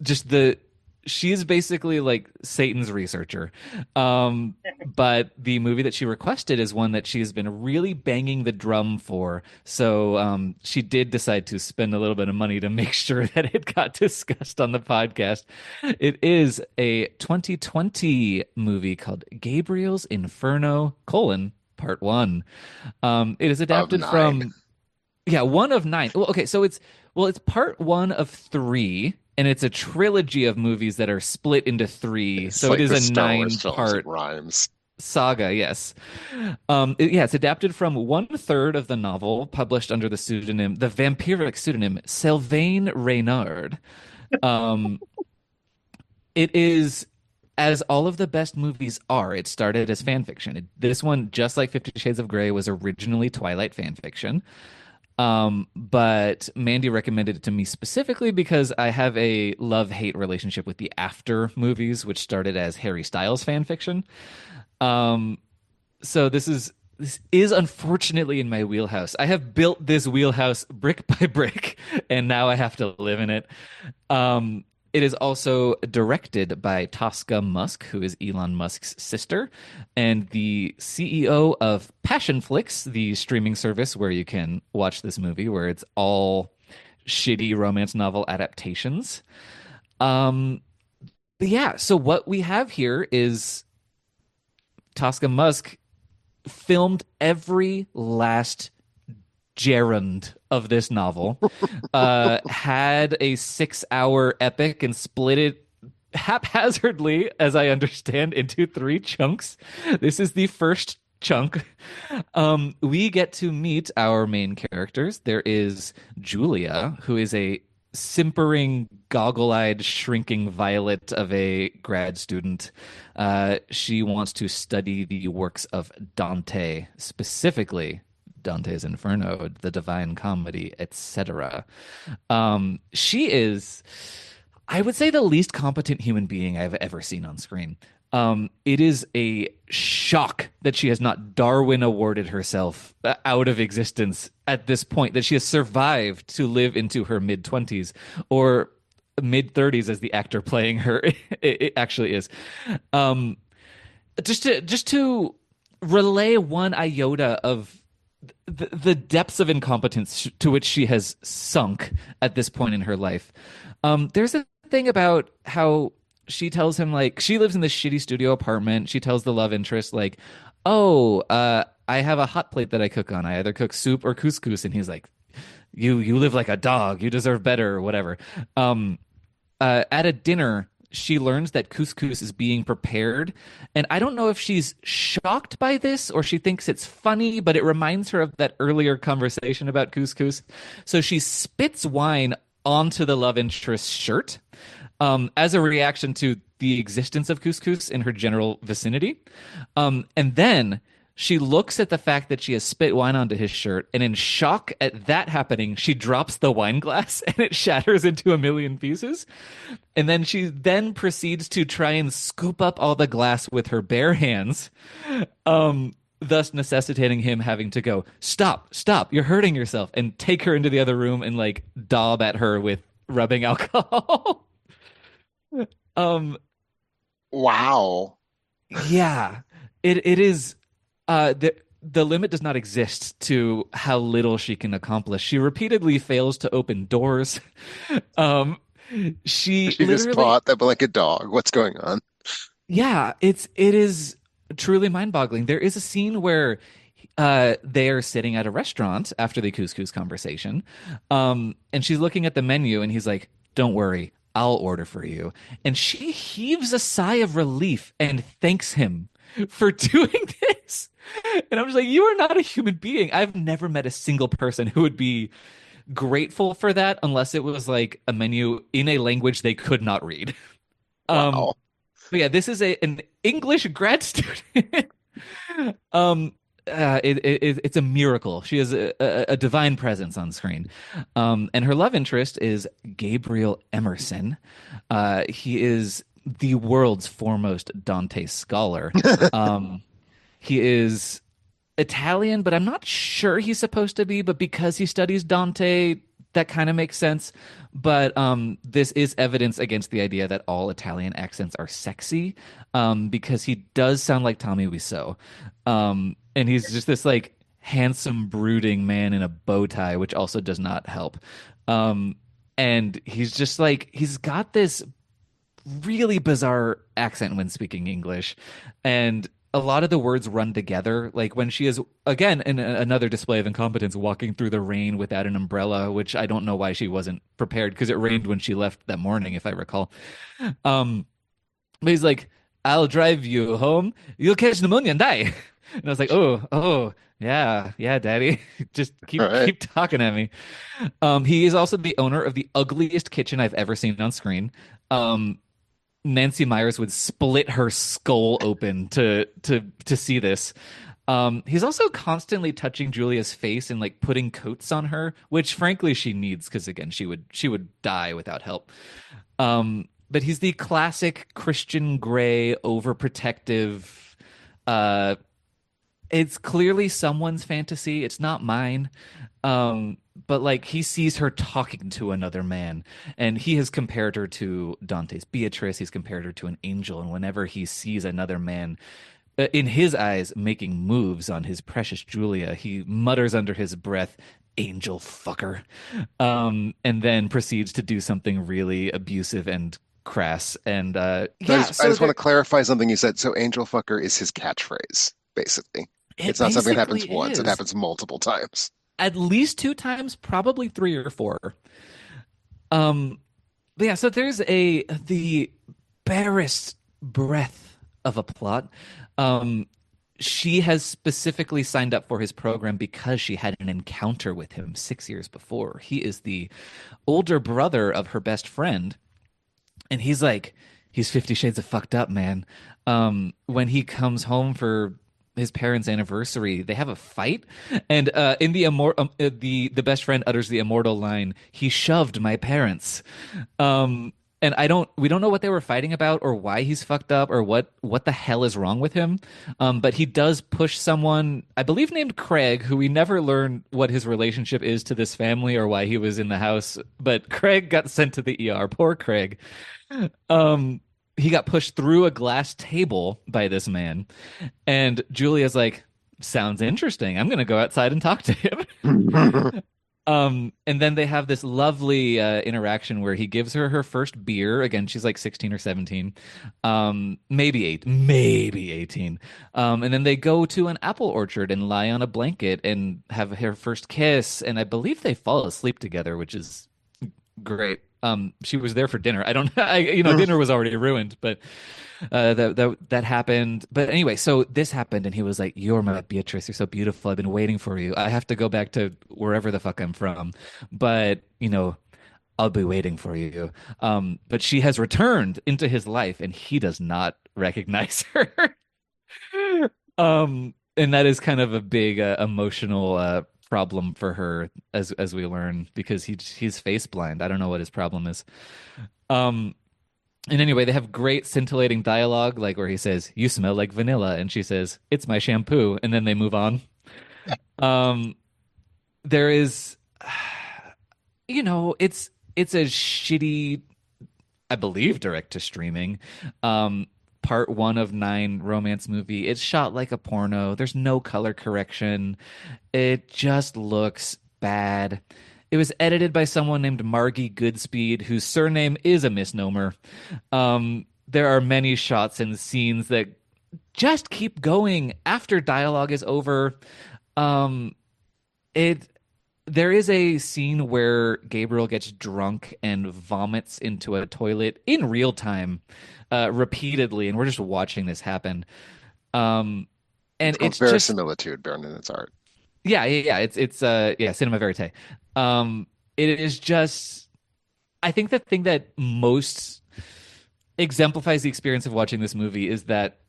just the she is basically like Satan's researcher. But the movie that she requested is one that she has been really banging the drum for. So she did decide to spend a little bit of money to make sure that it got discussed on the podcast. It is a 2020 movie called Gabriel's Inferno: Part One. It is Of adapted nine. from yeah, one of nine. Well, okay, so it's part one of three, and it's a trilogy of movies that are split into three. It's So it like is the a Star Wars films. It nine-part rhymes. saga. Yes, yeah, it's adapted from one third of the novel, published under the vampiric pseudonym Sylvain Reynard. Um, it is. As all of the best movies are, it started as fan fiction. This one, just like 50 Shades of Grey, was originally Twilight fan fiction. But Mandy recommended it to me specifically because I have a love-hate relationship with the After movies, which started as Harry Styles fan fiction. Um, so this is unfortunately in my wheelhouse. I have built this wheelhouse brick by brick, and now I have to live in it. It is also directed by Tosca Musk, who is Elon Musk's sister, and the CEO of Passionflix, the streaming service where you can watch this movie, where it's all shitty romance novel adaptations. Um, but yeah, so what we have here is Tosca Musk filmed every last gerund of this novel, had a 6 hour epic and split it haphazardly, as I understand, into three chunks. This is the first chunk. We get to meet our main characters. There is Julia, who is a simpering, goggle-eyed, shrinking violet of a grad student. She wants to study the works of Dante, specifically Dante's Inferno, the Divine Comedy, etc. She is, I would say, the least competent human being I've ever seen on screen. It is a shock that she has not Darwin awarded herself out of existence at this point, that she has survived to live into her mid 20s or mid 30s as the actor playing her it actually is. Just to relay one iota of the depths of incompetence to which she has sunk at this point in her life. There's a thing about how she tells him, like, she lives in this shitty studio apartment. She tells the love interest, like, oh, I have a hot plate that I cook on. I either cook soup or couscous. And he's like, you live like a dog. You deserve better or whatever. At a dinner, she learns that couscous is being prepared. And I don't know if she's shocked by this or she thinks it's funny, but it reminds her of that earlier conversation about couscous. So she spits wine onto the love interest's shirt as a reaction to the existence of couscous in her general vicinity. And then she looks at the fact that she has spit wine onto his shirt, and in shock at that happening, she drops the wine glass and it shatters into a million pieces. And then she then proceeds to try and scoop up all the glass with her bare hands, thus necessitating him having to go, "Stop, stop, you're hurting yourself," and take her into the other room and like daub at her with rubbing alcohol. um, Wow. yeah, it is. The limit does not exist to how little she can accomplish. She repeatedly fails to open doors. Um, she She just literally, fought that like a dog. What's going on? yeah, it is truly mind-boggling. There is a scene where they are sitting at a restaurant after the couscous conversation, and she's looking at the menu, and he's like, "Don't worry, I'll order for you." And she heaves a sigh of relief and thanks him for doing this. And I'm just like, you are not a human being. I've never met a single person who would be grateful for that unless it was like a menu in a language they could not read. Um, Wow. but yeah, this is an English grad student. um, it's a miracle. She is a divine presence on screen. And her love interest is Gabriel Emerson. He is the world's foremost Dante scholar. Um, he is Italian, but I'm not sure he's supposed to be. But because he studies Dante, that kind of makes sense. But this is evidence against the idea that all Italian accents are sexy, because he does sound like Tommy Wiseau. And he's just this like handsome, brooding man in a bow tie, which also does not help. And he's just like, he's got this really bizarre accent when speaking English. And a lot of the words run together. Like when she is, again, in another display of incompetence, walking through the rain without an umbrella, which I don't know why she wasn't prepared because it rained when she left that morning, if I recall. Um, but he's like, "I'll drive you home. You'll catch pneumonia and die." And I was like, oh, yeah, yeah, daddy. Just All right. keep talking at me. He is also the owner of the ugliest kitchen I've ever seen on screen. Nancy Myers would split her skull open to see this. He's also constantly touching Julia's face and like putting coats on her, which frankly she needs because again she would die without help. But he's the classic Christian Grey, overprotective. Uh, it's clearly someone's fantasy. It's not mine. But like he sees her talking to another man, and he has compared her to Dante's Beatrice. He's compared her to an angel, and whenever he sees another man, in his eyes, making moves on his precious Julia, he mutters under his breath, "Angel fucker," and then proceeds to do something really abusive and crass. And I yeah, just, I so just want to clarify something you said. So Angel Fucker is his catchphrase, basically. it It's not something that basically happens once, it is. happens multiple times. At least two times, probably three or four. Um, but yeah, so there's the barest breath of a plot. Um, she has specifically signed up for his program because she had an encounter with him 6 years before. He is the older brother of her best friend, and he's 50 shades of fucked up, man. When he comes home for his parents' anniversary, they have a fight, and in the best friend utters the immortal line, "He shoved my parents." And we don't know what they were fighting about or why he's fucked up or what the hell is wrong with him. But he does push someone, I believe named Craig, who we never learn what his relationship is to this family or why he was in the house. But Craig got sent to the ER. Poor Craig. Um, he got pushed through a glass table by this man, and Julia's like, "Sounds interesting. I'm gonna go outside and talk to him." And then they have this lovely interaction where he gives her her first beer. Again, she's like 16 or 17, maybe 18. And then they go to an apple orchard and lie on a blanket and have her first kiss. And I believe they fall asleep together, which is great. She was there for dinner. I don't, dinner was already ruined, but that happened. But anyway, so this happened, and he was like, "You're my Beatrice. You're so beautiful. I've been waiting for you. I have to go back to wherever the fuck I'm from, but I'll be waiting for you." But she has returned into his life, and he does not recognize her. And that is kind of a big emotional problem for her as we learn because he's face blind. I don't know what his problem is. Um, and anyway, they have great scintillating dialogue, like where he says, "You smell like vanilla," and she says, "It's my shampoo," and then they move on. Um, there is, it's a shitty, I believe, direct to streaming. Part one of nine romance movie. It's shot like a porno. There's no color correction. It just looks bad. It was edited by someone named Margie Goodspeed, whose surname is a misnomer. There are many shots and scenes that just keep going after dialogue is over. Um, it there is a scene where Gabriel gets drunk and vomits into a toilet in real time, repeatedly, and we're just watching this happen. Um, It's and called it's just verisimilitude, burned in its art. yeah. It's cinema verite. It is just I think the thing that most exemplifies the experience of watching this movie is that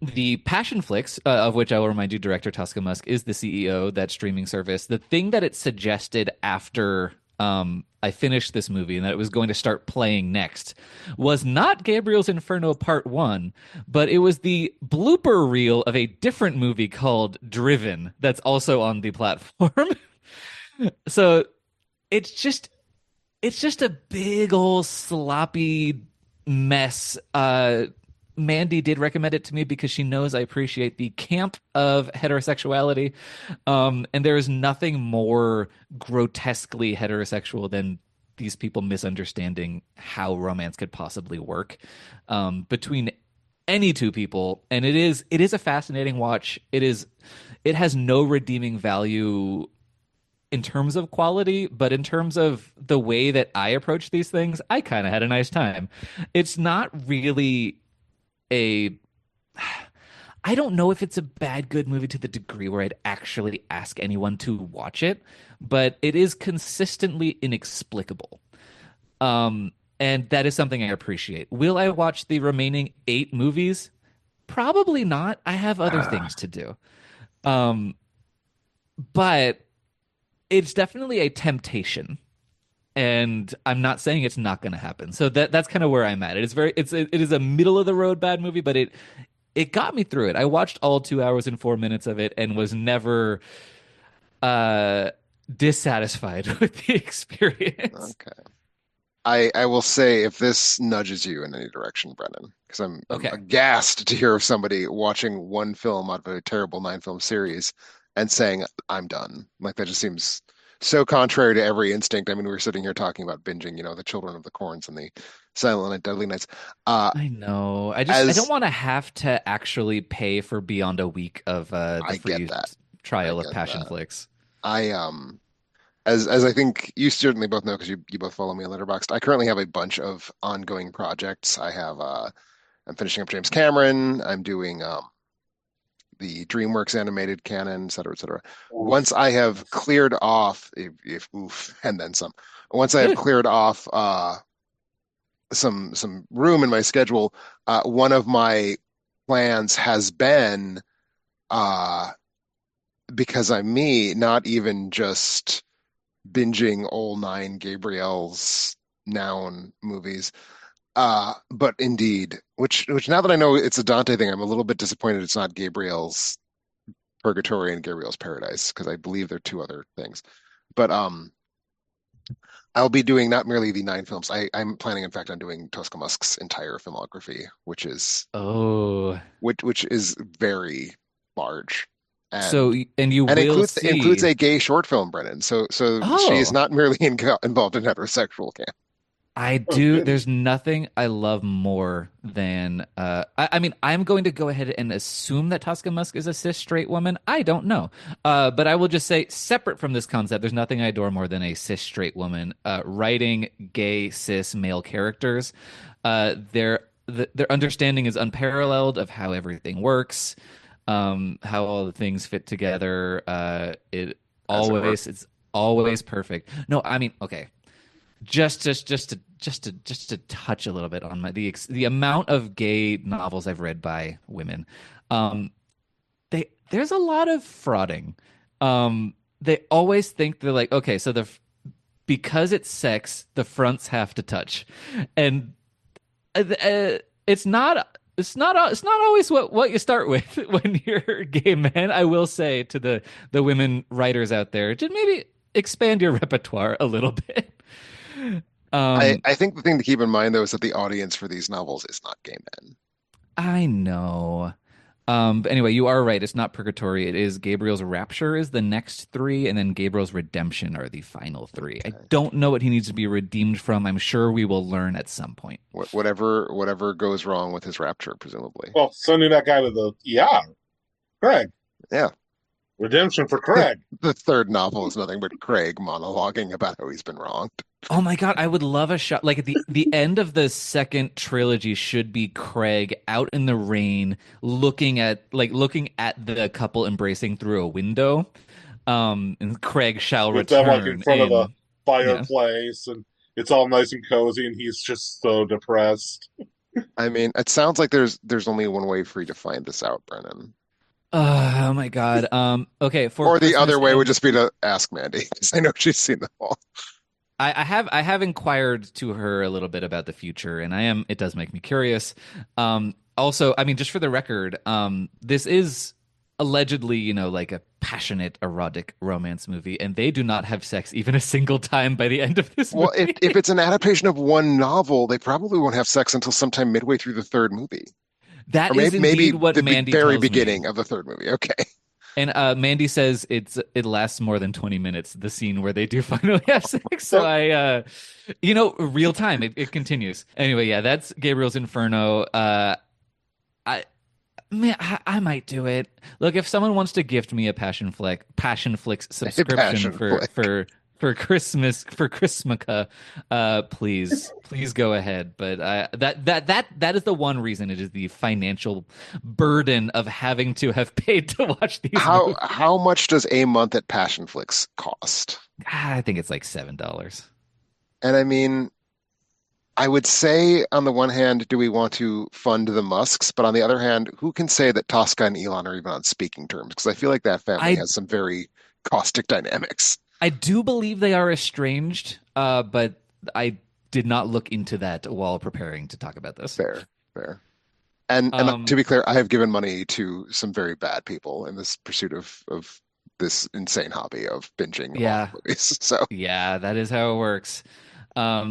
the Passionflix, of which I will remind you, director Tosca Musk is the CEO, that streaming service. The thing that it suggested after I finished this movie and that it was going to start playing next was not Gabriel's Inferno Part 1, but it was the blooper reel of a different movie called Driven that's also on the platform. So it's just it's just a big old sloppy mess. Mandy did recommend it to me because she knows I appreciate the camp of heterosexuality. And there is nothing more grotesquely heterosexual than these people misunderstanding how romance could possibly work between any two people. And it is a fascinating watch. It has no redeeming value in terms of quality, but in terms of the way that I approach these things, I kind of had a nice time. It's not really a I don't know if it's a bad good movie to the degree where I'd actually ask anyone to watch it, but it is consistently inexplicable. And that is something I appreciate. Will I watch the remaining eight movies? Probably not. I have other things to do. Um, but it's definitely a temptation, and I'm not saying it's not going to happen. So that's kind of where I'm at. It is a middle of the road bad movie, but it got me through it. I watched all 2 hours and 4 minutes of it and was never uh dissatisfied with the experience. Okay. I will say if this nudges you in any direction, Brennan, because I'm Okay. aghast to hear of somebody watching one film out of a terrible nine film series and saying I'm done. Like that just seems so contrary to every instinct. I mean, we were sitting here talking about binging, the Children of the Corns and the Silent Night, Deadly Nights. Uh, I know. I don't as want to have to actually pay for beyond a week of the I get free that, I trial of get Passion that. Flix. I as I think you certainly both know because you both follow me on Letterboxd. I currently have a bunch of ongoing projects. I'm finishing up James Cameron. I'm doing the DreamWorks animated canon, et cetera, et cetera. Once I have cleared off, if oof, and then some. Once I have cleared off some room in my schedule, one of my plans has been uh, because I'm me, not even just binging all nine Gabriel's Noun movies. But indeed, which now that I know it's a Dante thing, I'm a little bit disappointed it's not Gabriel's Purgatory and Gabriel's Paradise because I believe they're two other things. But I'll be doing not merely the nine films. I'm planning, in fact, on doing Tosca Musk's entire filmography, Oh. which is very large So and and you and will includes see. a gay short film, Brennan. So she is Oh. not merely involved in heterosexual camp. I Oh do. goodness. There's nothing I love more than I mean, I'm going to go ahead and assume that Tosca Musk is a cis straight woman. I don't know. But I will just say, separate from this concept, there's nothing I adore more than a cis straight woman writing gay cis male characters. Their understanding is unparalleled of how everything works, how all the things fit together. As it were. It's always perfect. No, I mean, okay, just to touch a little bit on the amount of gay novels I've read by women. Um, there's a lot of frauding. They always think they're like, okay, so because it's sex, the fronts have to touch, and it's not always what you start with when you're a gay man. I will say to the women writers out there, just maybe expand your repertoire a little bit. Um, I think the thing to keep in mind though is that the audience for these novels is not gay men. I know. But anyway, you are right. It's not purgatory. It is Gabriel's rapture is the next three, and then Gabriel's redemption are the final three. I Okay. don't know what he needs to be redeemed from. I'm sure we will learn at some point. Whatever goes wrong with his rapture, presumably. Well, sending that guy to the ER, Craig. Yeah. Redemption for Craig. The third novel is nothing but Craig monologuing about how he's been wronged. Oh my God, I would love a shot. Like the end of the second trilogy should be Craig out in the rain, looking at the couple embracing through a window. And Craig shall With them like in return front of the in. Yeah. fireplace, and it's all nice and cozy, and he's just so depressed. I mean, it sounds like there's only one way for you to find this out, Brennan. Oh my God. Okay, for Or the Christmas other way would and just be to ask Mandy, because I know she's seen them all. I have inquired to her a little bit about the future, and it does make me curious. Also, I mean, just for the record, this is allegedly, like a passionate erotic romance movie, and they do not have sex even a single time by the end of this Well, if movie. it's an adaptation of one novel, they probably won't have sex until sometime midway through the third movie. Or That is maybe indeed what the Mandy very tells me. beginning of the third movie. Okay. And Mandy says it lasts more than 20 minutes, the scene where they do finally have sex. So real time, it continues. Anyway, yeah, that's Gabriel's Inferno. I Man, I might do it. Look, if someone wants to gift me a Passion Flix A subscription passion for flick. Christmas for Christmaka, please go ahead. But that is the one reason. It is the financial burden of having to have paid to watch these How movies. how much does a month at Passion Flix cost? I think it's like $7. And I mean, I would say on the one hand, do we want to fund the Musks? But on the other hand, who can say that Tosca and Elon are even on speaking terms? Because I feel like that family I has some very caustic dynamics. I do believe they are estranged, but I did not look into that while preparing to talk about this. Fair, fair. And to Um, be clear, I have given money to some very bad people in this pursuit of this insane hobby of binging awful yeah, movies. So yeah, that is how it works.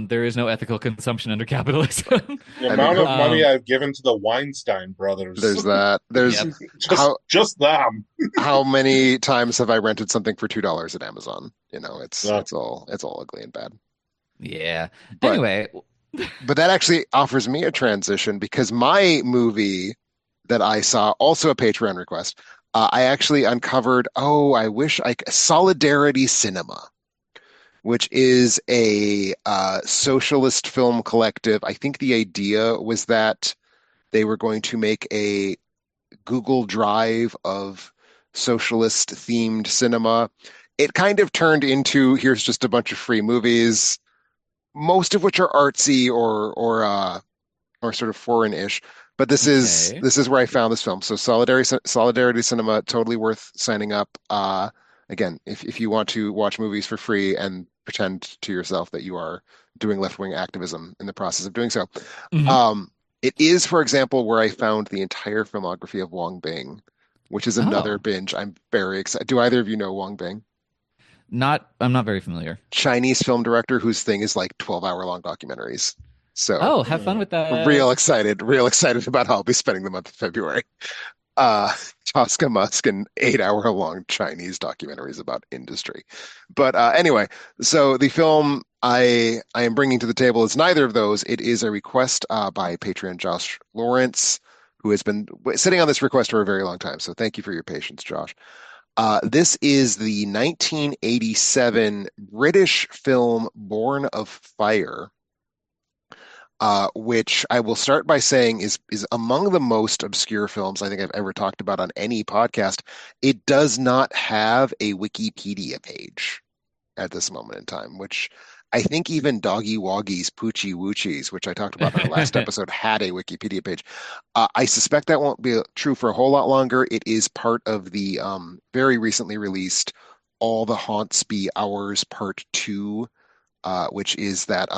There is no ethical consumption under capitalism. The I mean, amount of money um, I've given to the Weinstein brothers, there's that. There's yep, just how just them. how many times have I rented something for $2 at Amazon? You know, it's Uh, it's all ugly and bad. yeah. But Anyway, but that actually offers me a transition because my movie that I saw, also a Patreon request, I actually uncovered, oh, I wish I Solidarity Cinema, which is a socialist film collective. I think the idea was that they were going to make a Google Drive of socialist themed cinema. It kind of turned into here's just a bunch of free movies, most of which are artsy or sort of foreign-ish. But this is okay. this is where I found this film. So Solidarity Cinema, totally worth signing up. Again, if you want to watch movies for free and pretend to yourself that you are doing left-wing activism in the process of doing so. Hmm. Um, it is, for example, where I found the entire filmography of Wong Bing, which is another Oh, binge. I'm very excited. Do either of you know Wong Bing? I'm not very familiar. Chinese film director whose thing is like 12-hour long documentaries. So Oh, have fun hmm. with that. real excited about how I'll be spending the month of February. Uh, Tosca Musk and 8-hour long Chinese documentaries about industry. But anyway, so the film I am bringing to the table is neither of those. It is a request by Patreon Josh Lawrence, who has been sitting on this request for a very long time. So thank you for your patience, Josh. This is the 1987 British film Born of Fire, which I will start by saying is among the most obscure films I think I've ever talked about on any podcast. It does not have a Wikipedia page at this moment in time, which I think even Doggy Woggy's Poochie Woochies, which I talked about in our last episode, had a Wikipedia page. I suspect that won't be true for a whole lot longer. It is part of the very recently released All the Haunts Be Ours Part 2, which is that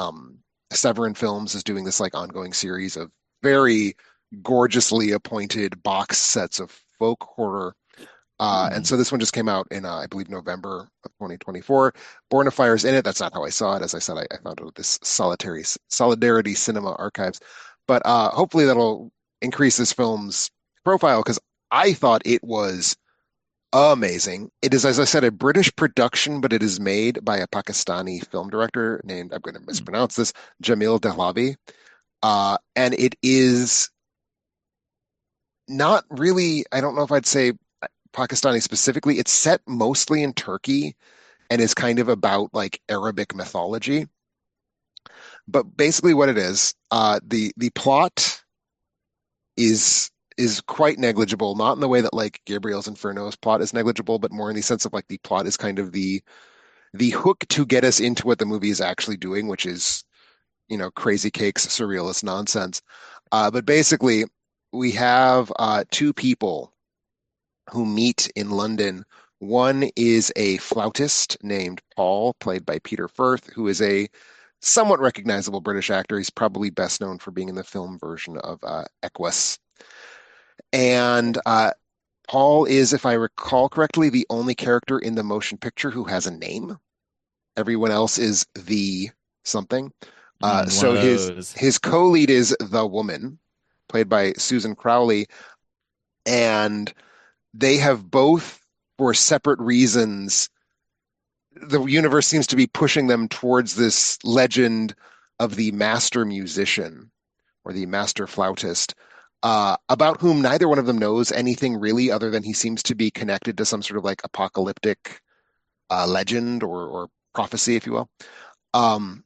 Severin Films is doing this like ongoing series of very gorgeously appointed box sets of folk horror. And so this one just came out in, I believe, November of 2024. Born of Fire's in it. That's not how I saw it. As I said, I found it with this Solidarity Cinema Archives. But hopefully that'll increase this film's profile because I thought it was amazing. It is, as I said, a British production, but it is made by a Pakistani film director named, I'm going to mispronounce this, Jamil Dehlavi. And it is not really, I don't know if I'd say Pakistani specifically. It's set mostly in Turkey and is kind of about like Arabic mythology. But basically, what it is, the plot is quite negligible, not in the way that like Gabriel's Inferno's plot is negligible, but more in the sense of like the plot is kind of the hook to get us into what the movie is actually doing, which is, crazy cakes, surrealist nonsense. But basically, we have two people who meet in London. One is a flautist named Paul, played by Peter Firth, who is a somewhat recognizable British actor. He's probably best known for being in the film version of Equus. And Paul is, if I recall correctly, the only character in the motion picture who has a name. Everyone else is the something. One So of his those. his co-lead is the woman, played by Susan Crowley, and they have both, for separate reasons, the universe seems to be pushing them towards this legend of the master musician or the master flautist, about whom neither one of them knows anything really, other than he seems to be connected to some sort of like apocalyptic legend or prophecy, if you will. Um,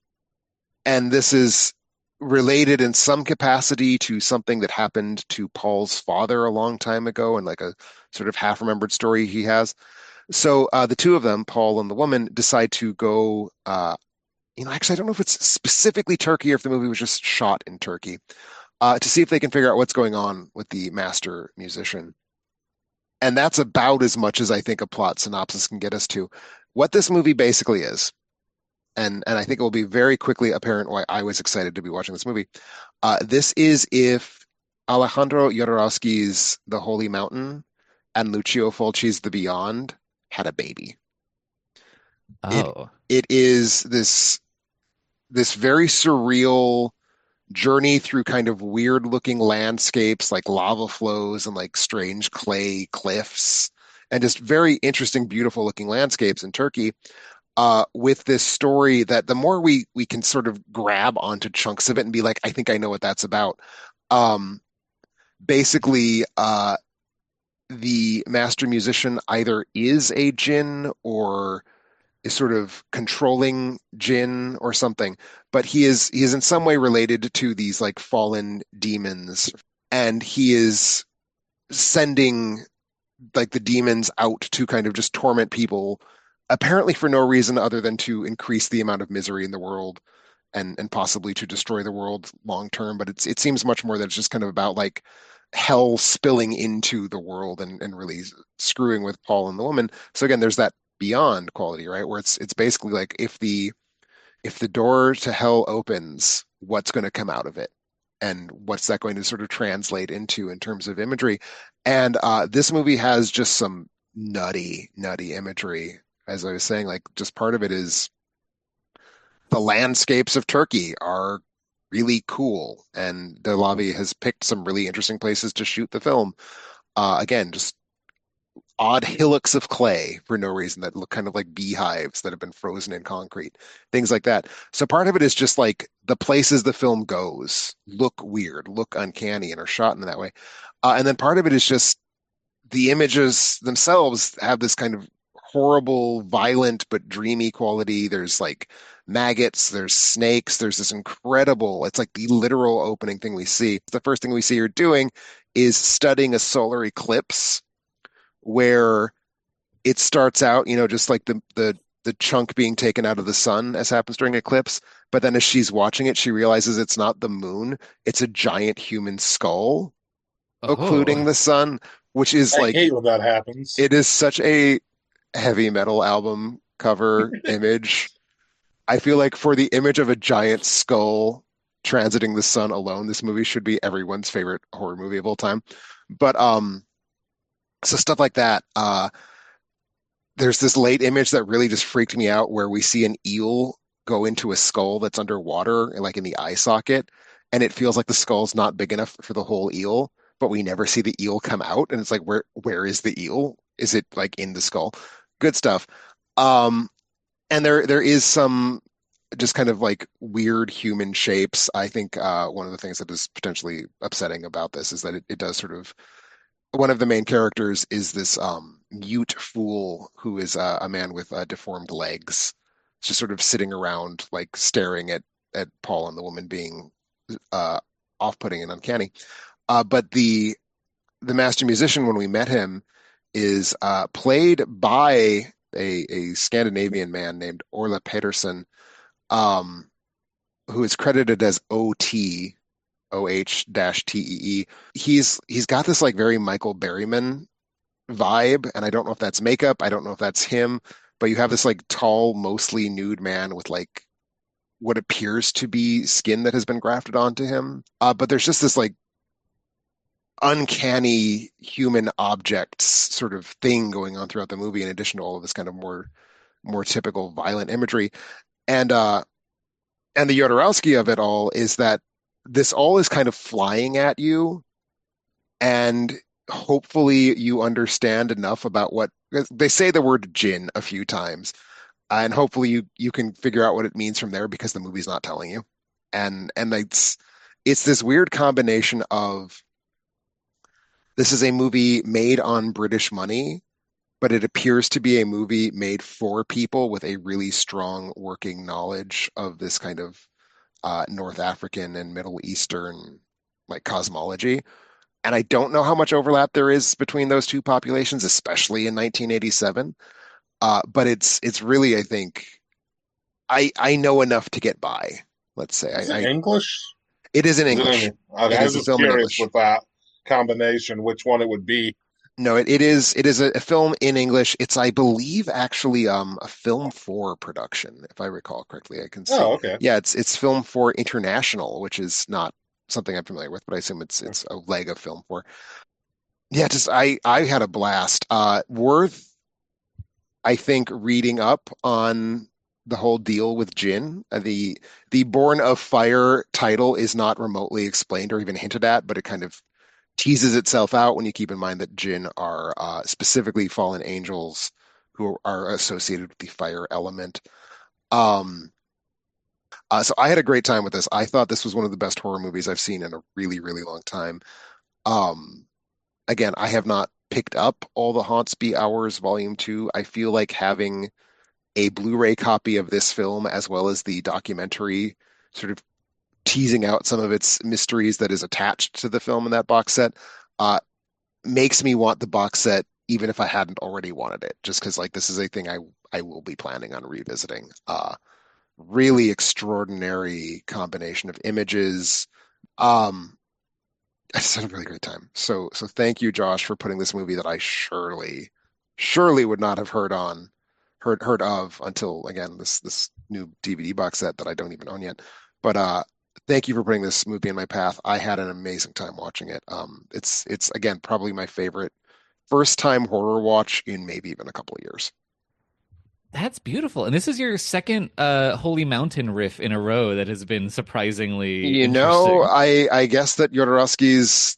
and this is related in some capacity to something that happened to Paul's father a long time ago, and like a sort of half-remembered story he has. So the two of them, Paul and the woman, decide to go. Actually, I don't know if it's specifically Turkey or if the movie was just shot in Turkey, to see if they can figure out what's going on with the master musician. And that's about as much as I think a plot synopsis can get us to. What this movie basically is, and I think it will be very quickly apparent why I was excited to be watching this movie. This is if Alejandro Jodorowsky's The Holy Mountain and Lucio Fulci's The Beyond had a baby. It Oh. it is this very surreal journey through kind of weird looking landscapes like lava flows and like strange clay cliffs and just very interesting, beautiful looking landscapes in Turkey. With this story that the more we can sort of grab onto chunks of it and be like, I think I know what that's about. Um, basically, the master musician either is a jinn or is sort of controlling jinn or something, but he is in some way related to these like fallen demons, and he is sending like the demons out to kind of just torment people, apparently for no reason other than to increase the amount of misery in the world and possibly to destroy the world long term. But it seems much more that it's just kind of about like hell spilling into the world and really screwing with Paul and the woman. So again, there's that beyond quality, right? Where it's basically like if the door to hell opens, what's going to come out of it? And what's that going to sort of translate into in terms of imagery? And this movie has just some nutty, nutty imagery. As I was saying, like just part of it is the landscapes of Turkey are really cool, and Delavi has picked some really interesting places to shoot the film. Again, just odd hillocks of clay for no reason that look kind of like beehives that have been frozen in concrete, things like that. So part of it is just like the places the film goes look weird, look uncanny, and are shot in that way. And then part of it is just the images themselves have this kind of horrible, violent, but dreamy quality. There's like maggots, there's snakes, there's this incredible, it's like the literal opening thing we see. The first thing we see her doing is studying a solar eclipse where it starts out, just like the chunk being taken out of the sun as happens during eclipse. But then as she's watching it, she realizes it's not the moon, it's a giant human skull occluding Oh, the sun, which is I like hate when that happens. it is such a heavy metal album cover image. I feel like for the image of a giant skull transiting the sun alone, this movie should be everyone's favorite horror movie of all time. But so stuff like that. There's this late image that really just freaked me out where we see an eel go into a skull that's underwater, like in the eye socket, and it feels like the skull's not big enough for the whole eel, but we never see the eel come out, and it's like where is the eel? Is it like in the skull? Good stuff. Um, and there is some just kind of like weird human shapes. I think one of the things that is potentially upsetting about this is that it does sort of one of the main characters is this mute fool who is a man with deformed legs, just sort of sitting around like staring at Paul and the woman being uh, off-putting and uncanny. But the master musician when we met him is played by a Scandinavian man named Orla Pedersen, um, who is credited as OT, OH-TEE. He's got this like very Michael Berryman vibe, and I don't know if that's makeup, I don't know if that's him, but you have this like tall, mostly nude man with like what appears to be skin that has been grafted onto him. But there's just this like uncanny human objects sort of thing going on throughout the movie, in addition to all of this kind of more typical violent imagery. And and the Jodorowsky of it all is that this all is kind of flying at you, and hopefully you understand enough about what they say the word jinn a few times, and hopefully you can figure out what it means from there because the movie's not telling you. And it's this weird combination of this is a movie made on British money, but it appears to be a movie made for people with a really strong working knowledge of this kind of North African and Middle Eastern like cosmology. And I don't know how much overlap there is between those two populations, especially in 1987. But it's really, I think, I know enough to get by. Let's say Is it English? it is in Is it English. any? Okay, It I is was a just film in curious English. with that combination, which one it would be. No, it is a film in English. It's, I believe, actually a Film 4 production, if I recall correctly. I can see. Oh, okay. Yeah, it's Film 4 International, which is not something I'm familiar with, but I assume it's a leg of Film 4. Yeah, just I had a blast. Worth, I think, reading up on the whole deal with Jin. The Born of Fire title is not remotely explained or even hinted at, but it kind of teases itself out when you keep in mind that Jinn are specifically fallen angels who are associated with the fire element. Um, so I had a great time with this. I thought this was one of the best horror movies I've seen in a really, really long time. Um, Again, I have not picked up all the Hauntsby Hours Volume 2. I feel like having a Blu-ray copy of this film as well as the documentary sort of teasing out some of its mysteries that is attached to the film in that box set uh, makes me want the box set even if I hadn't already wanted it, just because like this is a thing I will be planning on revisiting. Really extraordinary combination of images. Um, I just had a really great time. So thank you, Josh, for putting this movie that I surely would not have heard of until again this new DVD box set that I don't even own yet. But thank you for putting this movie in my path. I had an amazing time watching it. It's again probably my favorite first time horror watch in maybe even a couple of years. that's beautiful. And this is your second Holy Mountain riff in a row that has been surprisingly You know, interesting. I guess that Jodorowsky's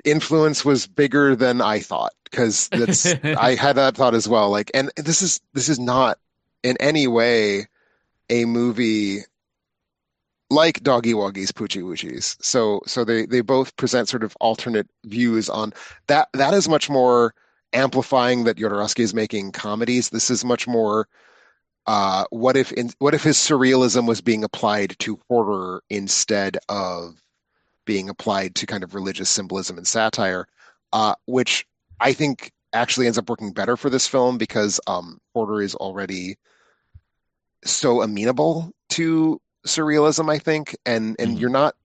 influence was bigger than I thought because that's I had that thought as well. Like, and this is not in any way a movie like Doggy Woggies, Poochie Woochies. So they both present sort of alternate views on that. That is much more amplifying that Jodorowsky is making comedies. This is much more what if his surrealism was being applied to horror instead of being applied to kind of religious symbolism and satire, which I think actually ends up working better for this film because horror is already so amenable to surrealism, I think, and Mhm. you're not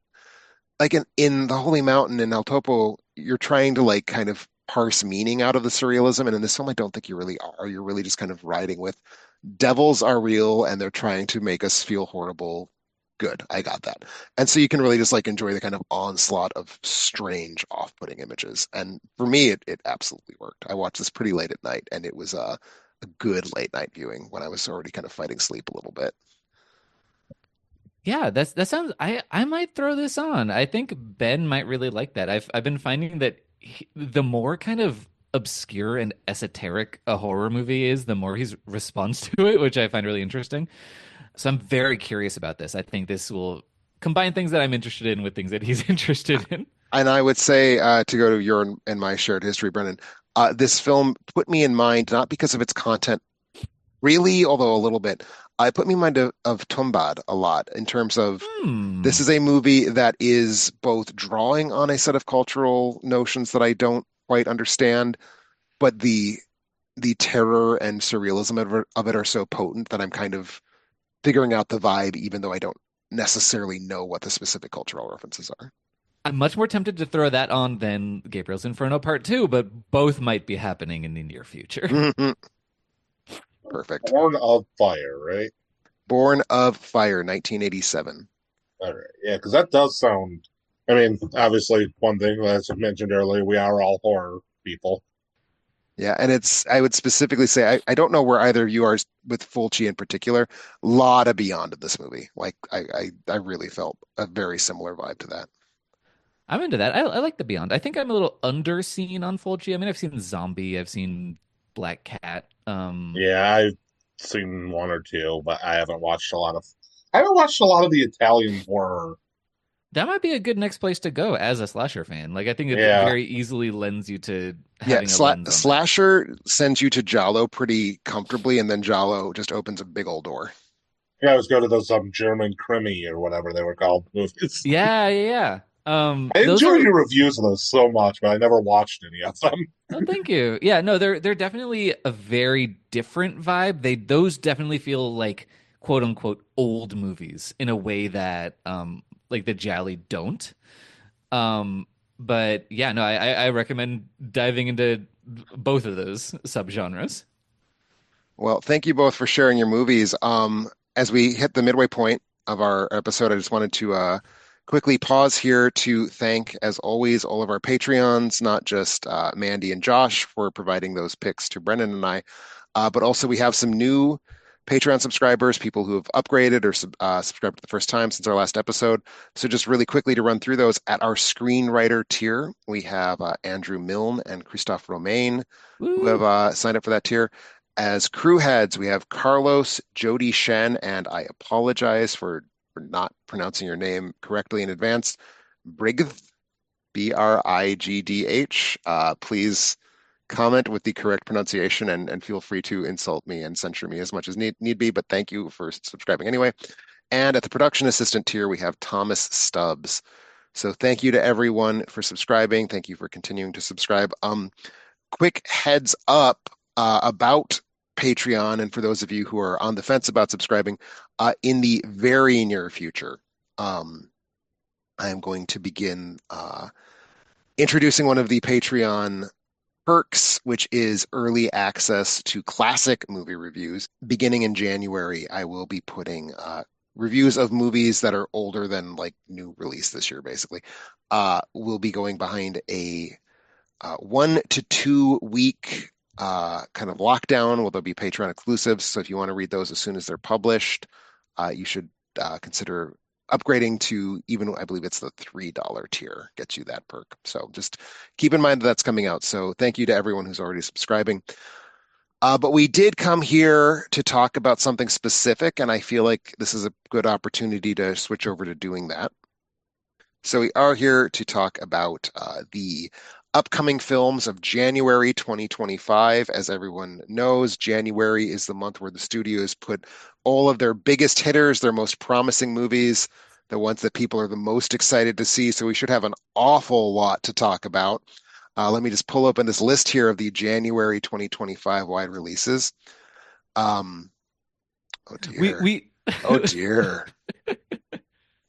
like in the Holy Mountain in El Topo, you're trying to like kind of parse meaning out of the surrealism, and in this film, I don't think you really are. You're really just kind of riding with devils are real and they're trying to make us feel horrible. Good, I got that. And so you can really just like enjoy the kind of onslaught of strange, off-putting images. And for me, it absolutely worked. I watched this pretty late at night, and it was a good late night viewing when I was already kind of fighting sleep a little bit. Yeah, that sounds. I might throw this on. I think Ben might really like that. I've been finding that the more kind of obscure and esoteric a horror movie is, the more he responds to it, which I find really interesting. So I'm very curious about this. I think this will combine things that I'm interested in with things that he's interested in. And I would say to go to your and my shared history, Brennan, this film put me in mind not because of its content really, although a little bit. It put me in mind of Tumbad a lot in terms of this Hmm. is a movie that is both drawing on a set of cultural notions that I don't quite understand, but the terror and surrealism of it are so potent that I'm kind of figuring out the vibe, even though I don't necessarily know what the specific cultural references are. I'm much more tempted to throw that on than Gabriel's Inferno Part 2, but both might be happening in the near future. Mhm. Perfect. Born of Fire, right? Born of Fire, 1987. All right. Yeah, because that does sound. I mean, obviously, one thing, as I mentioned earlier, we are all horror people. Yeah, and I would specifically say, I don't know where either of you are with Fulci in particular. A lot of Beyond in this movie. Like, I really felt a very similar vibe to that. I'm into that. I like the Beyond. I think I'm a little underseen on Fulci. I mean, I've seen Zombie, I've seen Black Cat. Yeah, I've seen one or two, but I haven't watched a lot of. I haven't watched a lot of the Italian horror. That might be a good next place to go as a slasher fan. Like, I think it Yeah, very easily lends you to Yeah, having a lens on that. Slasher sends you to Giallo pretty comfortably, and then Giallo just opens a big old door. I always go to those German crimi or whatever they were called movies. Yeah, yeah, yeah. I Those enjoyed are. your reviews of those so much, but I never watched any of them. Oh, thank you. Yeah, no, they're definitely a very different vibe. Those definitely feel like quote unquote old movies in a way that like the Jolly don't. Um, but yeah, no, I recommend diving into both of those subgenres. Well, thank you both for sharing your movies. As we hit the midway point of our episode, I just wanted to quickly pause here to thank, as always, all of our Patreons, not just Mandy and Josh for providing those picks to Brennan and I, but also we have some new Patreon subscribers, people who have upgraded or subscribed for the first time since our last episode. So just really quickly to run through those, at our screenwriter tier, we have Andrew Milne and Christophe Romain who have Woo! signed up for that tier. As crew heads, we have Carlos, Jody Shen, and I apologize for not pronouncing your name correctly in advance, Brigth, Brigdh. Please comment with the correct pronunciation and feel free to insult me and censure me as much as need be, but thank you for subscribing anyway. And at the production assistant tier, we have Thomas Stubbs. So thank you to everyone for subscribing. Thank you for continuing to subscribe. Quick heads up about Patreon, and for those of you who are on the fence about subscribing, in the very near future, I am going to begin introducing one of the Patreon perks, which is early access to classic movie reviews. Beginning in January, I will be putting reviews of movies that are older than like new release this year, basically. We'll be going behind a 1 to 2 week kind of lockdown. Will there be Patreon exclusives? So if you want to read those as soon as they're published, you should consider upgrading to even, I believe it's the $3 tier gets you that perk. So just keep in mind that that's coming out. So thank you to everyone who's already subscribing. But we did come here to talk about something specific, and I feel like this is a good opportunity to switch over to doing that. So we are here to talk about the upcoming films of January 2025. As everyone knows, January is the month where the studios put all of their biggest hitters, their most promising movies, the ones that people are the most excited to see. So we should have an awful lot to talk about. Let me just pull open this list here of the January 2025 wide releases. Um, oh dear. We Oh dear.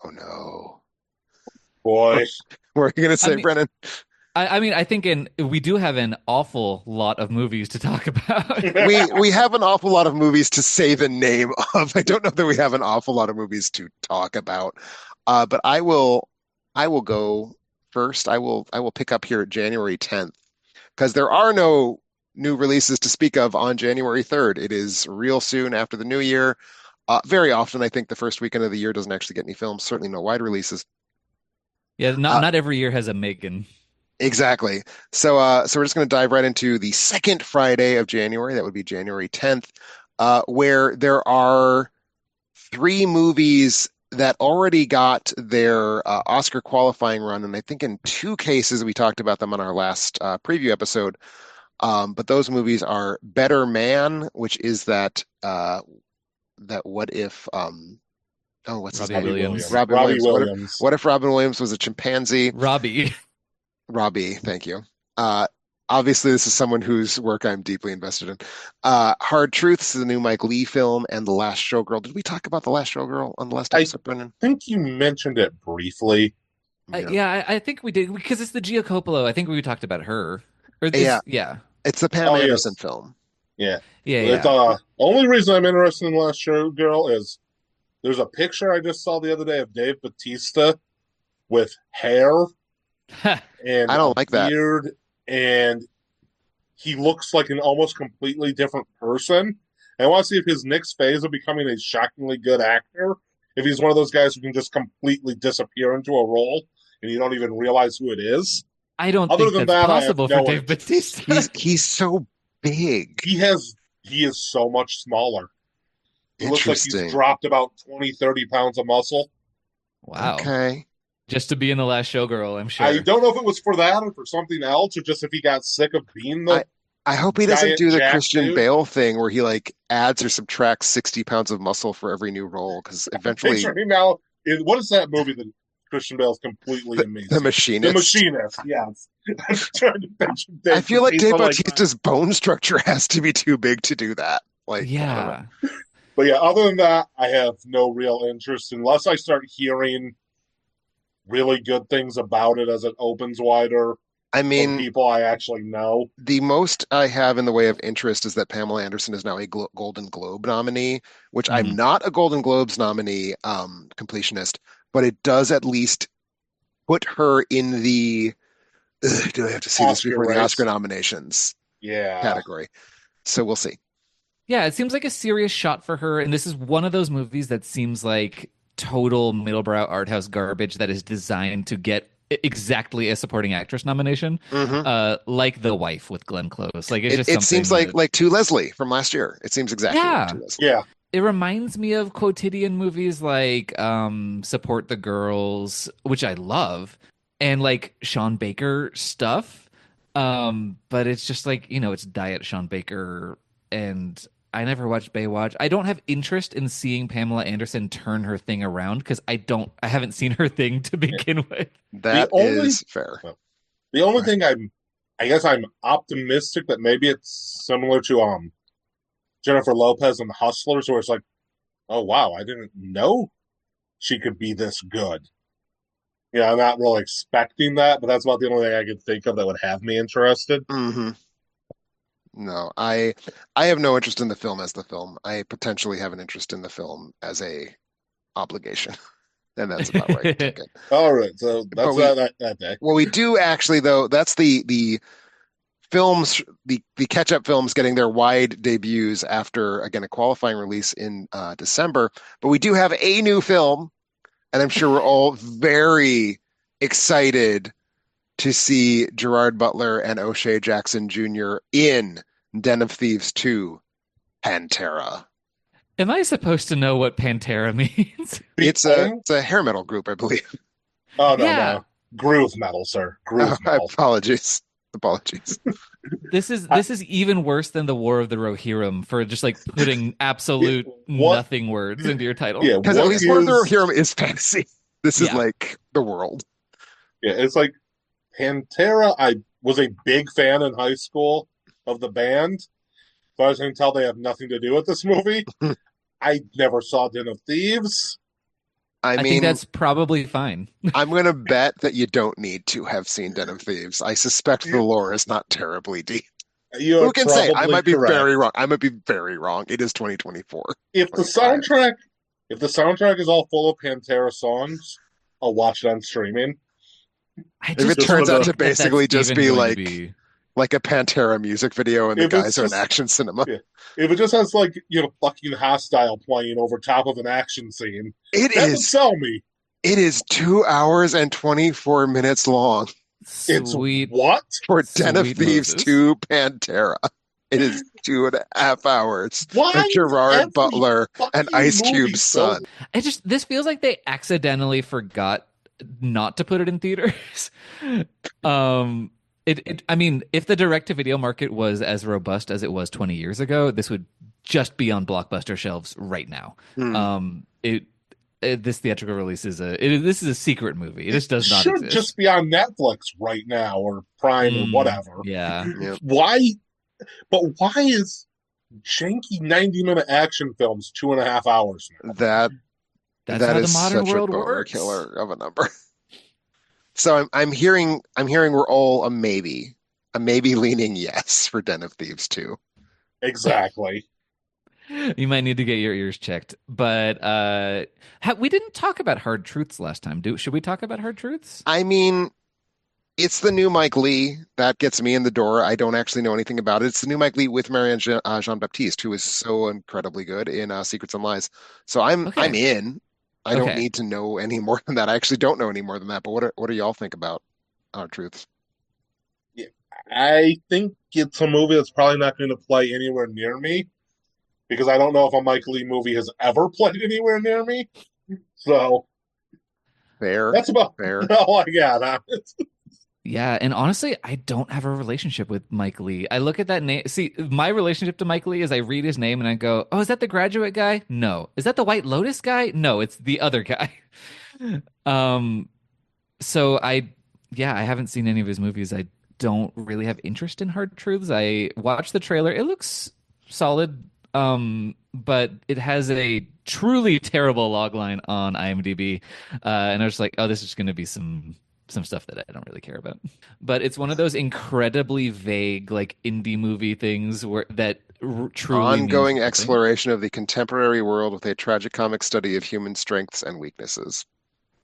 Oh no. Boy, What are you going to I say, mean Brennan? I mean I think we do have an awful lot of movies to talk about. We have an awful lot of movies to say the name of. I don't know that we have an awful lot of movies to talk about. But I will go first. I will pick up here at January 10th because there are no new releases to speak of on January 3rd. It is real soon after the new year. Very often, I think the first weekend of the year doesn't actually get any films, certainly no wide releases. Yeah, not Uh, not every year has a Megan. exactly. So we're just going to dive right into the second Friday of January. That would be January 10th, where there are three movies that already got their Oscar qualifying run, and I think in two cases we talked about them on our last preview episode. But those movies are Better Man, which is that what if oh, what's his Robbie Robbie name? Williams. Williams. Robin Robbie Williams. Williams. What if Robin Williams was a chimpanzee? Robbie. Robbie, thank you. Uh, Obviously, this is someone whose work I'm deeply invested in. Hard Truths is the new Mike Lee film, and The Last Showgirl. Did we talk about The Last Showgirl on the last I episode, Brendan? think you mentioned it briefly. Yeah. Yeah, I think we did because it's the Gia Coppola. I think we talked about her. Or Yeah, is yeah. it's the Pam Oh Anderson yes, film. yeah. Yeah, It's yeah. only reason I'm interested in Last Showgirl is there's a picture I just saw the other day of Dave Bautista with hair I and a don't like that. beard, and he looks like an almost completely different person. And I want to see if his next phase of becoming a shockingly good actor, if he's one of those guys who can just completely disappear into a role and you don't even realize who it is. I don't Other think than that's that, I have possible for no Dave interest. Bautista. He's so big. He is so much smaller. He looks like he's Interesting. dropped about 20, 30 pounds of muscle. Wow. Okay. Just to be in The Last Showgirl, I'm I sure. don't know if it was for that or for something else, or just if he got sick of being I the I hope he doesn't giant do the jack Christian dude. Bale thing where he like adds or subtracts 60 pounds of muscle for every new role because eventually Picture him now. What is that movie that Christian Bale's completely the amazing? The machinist. Machinist, yes. I'm trying to picture I Dave feel like Dave Bautista like that. Bautista's bone structure has to be too big to do that. Like, I don't know. Yeah. But yeah, other than that, I have no real interest unless I start hearing really good things about it as it opens wider I from mean, people I actually know. the most I have in the way of interest is that Pamela Anderson is now a Golden Globe nominee, which I'm Mhm. not a Golden Globes nominee, completionist, but it does at least put her in the do I have to see this Oscar before the Oscar race. nominations Yeah. category? So we'll see. Yeah, it seems like a serious shot for her, and this is one of those movies that seems like total middlebrow art house garbage that is designed to get exactly a supporting actress nomination, Hmm. like The Wife with Glenn Close. Like it's It just it seems something like that, To Leslie from last year. It seems exactly like To yeah, Leslie. Yeah. it reminds me of quotidian movies like Support the Girls, which I love, and like Sean Baker stuff. But it's just like, it's diet Sean Baker, and I never watched Baywatch. I don't have interest in seeing Pamela Anderson turn her thing around because I haven't seen her thing to begin with. The That only is fair. the only thing I guess I'm optimistic that maybe it's similar to Jennifer Lopez and the Hustlers, where it's like, oh wow, I didn't know she could be this good. Yeah, I'm not really expecting that, but that's about the only thing I could think of that would have me interested. Hmm. No, I have no interest in the film as the film. I potentially have an interest in the film as a obligation, and that's about where I can take it. All right, so But that's that day. we do actually though. That's the films, the catch-up films getting their wide debuts after again a qualifying release in December. But we do have a new film And I'm sure we're all very excited to see Gerard Butler and O'Shea Jackson Jr. in Den of Thieves 2, Pantera. Am I supposed to know what Pantera means? The only, It's a hair metal group, I believe. oh no, Yeah, no. Groove metal, sir. Oh, Groove metal. apologies. Apologies. I, this is even worse than the War of the Rohirrim for just like putting absolute what nothing words into your title. yeah, Because at what least War of the is Hero is fantasy. This is Yeah. like the world. yeah, it's like Pantera. I was a big fan in high school of the band, but as I can tell they have nothing to do with this movie. I never saw Den of Thieves. I I think mean, that's probably fine. I'm going to bet that you don't need to have seen Den of Thieves. I suspect the You, lore is not terribly deep. you're Who can say? I probably might be correct. very wrong. I might be very wrong. It is 2024, If the 25. soundtrack if the soundtrack is all full of Pantera songs, I'll watch it on streaming. I If it just Just don't for turns out the to think that that's basically just even be going to be. like a Pantera music video and the if it's guys are in just action cinema. yeah, if it just has like fucking hostile playing over top of an action scene, It that would is sell me. it is 2 hours and 24 minutes long It's Sweet, what? for Den of sweet Thieves Moses. 2 Pantera. It is 2.5 hours Why of is Gerard every Butler and fucking Ice movie Cube's so son. This feels like they accidentally forgot not to put it in theaters. Um, I mean, if the direct-to-video market was as robust as it was 20 years ago, this would just be on Blockbuster shelves right now. Hmm. This theatrical release this is a secret movie. This it does not should exist. just be on Netflix right now or Prime or whatever. Yeah. Yeah. Why why is janky 90-minute action films 2.5 hours now? That's That how the is modern such a world boner works. killer of a number. So I'm hearing we're all a maybe leaning yes for Den of Thieves 2. Exactly. You might need to get your ears checked. But we didn't talk about Hard Truths last time. Should we talk about Hard Truths? I mean, it's the new Mike Lee that gets me in the door. I don't actually know anything about it. It's the new Mike Lee with Marianne Jean-Baptiste, who is so incredibly good in Secrets and Lies. So I'm Okay. in. I don't Okay. need to know any more than that. I actually don't know any more than that. But what do y'all think about Truths? Yeah, I think it's a movie that's probably not going to play anywhere near me because I don't know if a Mike Lee movie has ever played anywhere near me. So Fair, that's about fair. all I got on it. Yeah, and honestly, I don't have a relationship with Mike Lee. I look at that name. See, my relationship to Mike Lee is I read his name and I go, "Oh, is that the Graduate guy?" No. Is that the White Lotus guy? No, it's the other guy. Um, so yeah, I haven't seen any of his movies. I don't really have interest in Hard Truths. I watched the trailer. It looks solid. But it has a truly terrible logline on IMDb. And I was like, oh, this is going to be some stuff that I don't really care about. But it's one of those incredibly vague, like indie movie things where that truly means Ongoing nothing. exploration of the contemporary world with a tragicomic study of human strengths and weaknesses.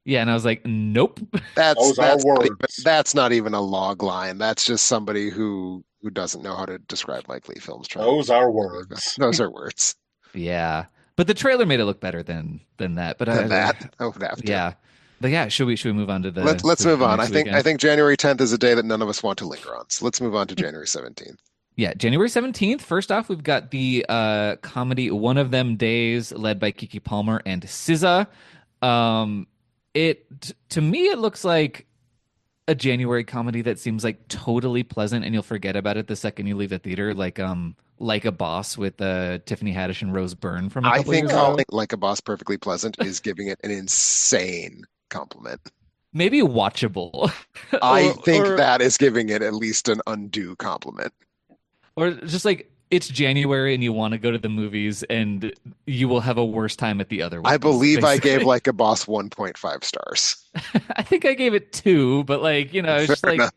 Yeah, and I was like, nope. Those are words. That's not even a log line. That's just somebody who doesn't know how to describe Mike Lee films. Those are words. Those are words. Yeah, but the trailer made it look better than that. But Than that. I would have to. yeah, but yeah, should we move on to Let's move the on. next I weekend? think January 10th is a day that none of us want to linger on. So let's move on to January 17th. Yeah, January 17th. First off, we've got the comedy One of Them Days, led by Kiki Palmer and SZA. To me, it looks like a January comedy that seems like totally pleasant, and you'll forget about it the second you leave the theater. Like a Boss with Tiffany Haddish and Rose Byrne from a I couple think years ago. calling Like a Boss Perfectly Pleasant is giving it an insane compliment. Maybe watchable, I or think that is giving it at least an undue compliment. or just like it's January and you want to go to the movies and you will have a worse time at the other I ones. believe I gave Basically. Like a Boss 1.5 stars. I think I gave it two, but like it's Fair just like enough.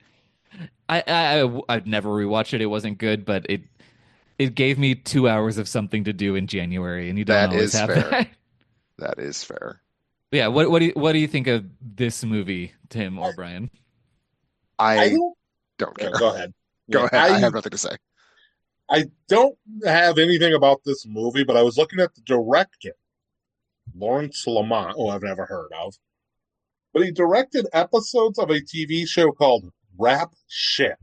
I'd never rewatched it. It wasn't good, but it gave me 2 hours of something to do in January, and you don't That always is have fair. that. That is fair. But yeah, what do you think of this movie, Tim or Brian? I I don't. don't Yeah, care. go ahead. Go Yeah, ahead. I have nothing to say. I don't have anything about this movie, but I was looking at the director, Lawrence Lamont, who I've never heard of, but he directed episodes of a TV show called Rap Shit.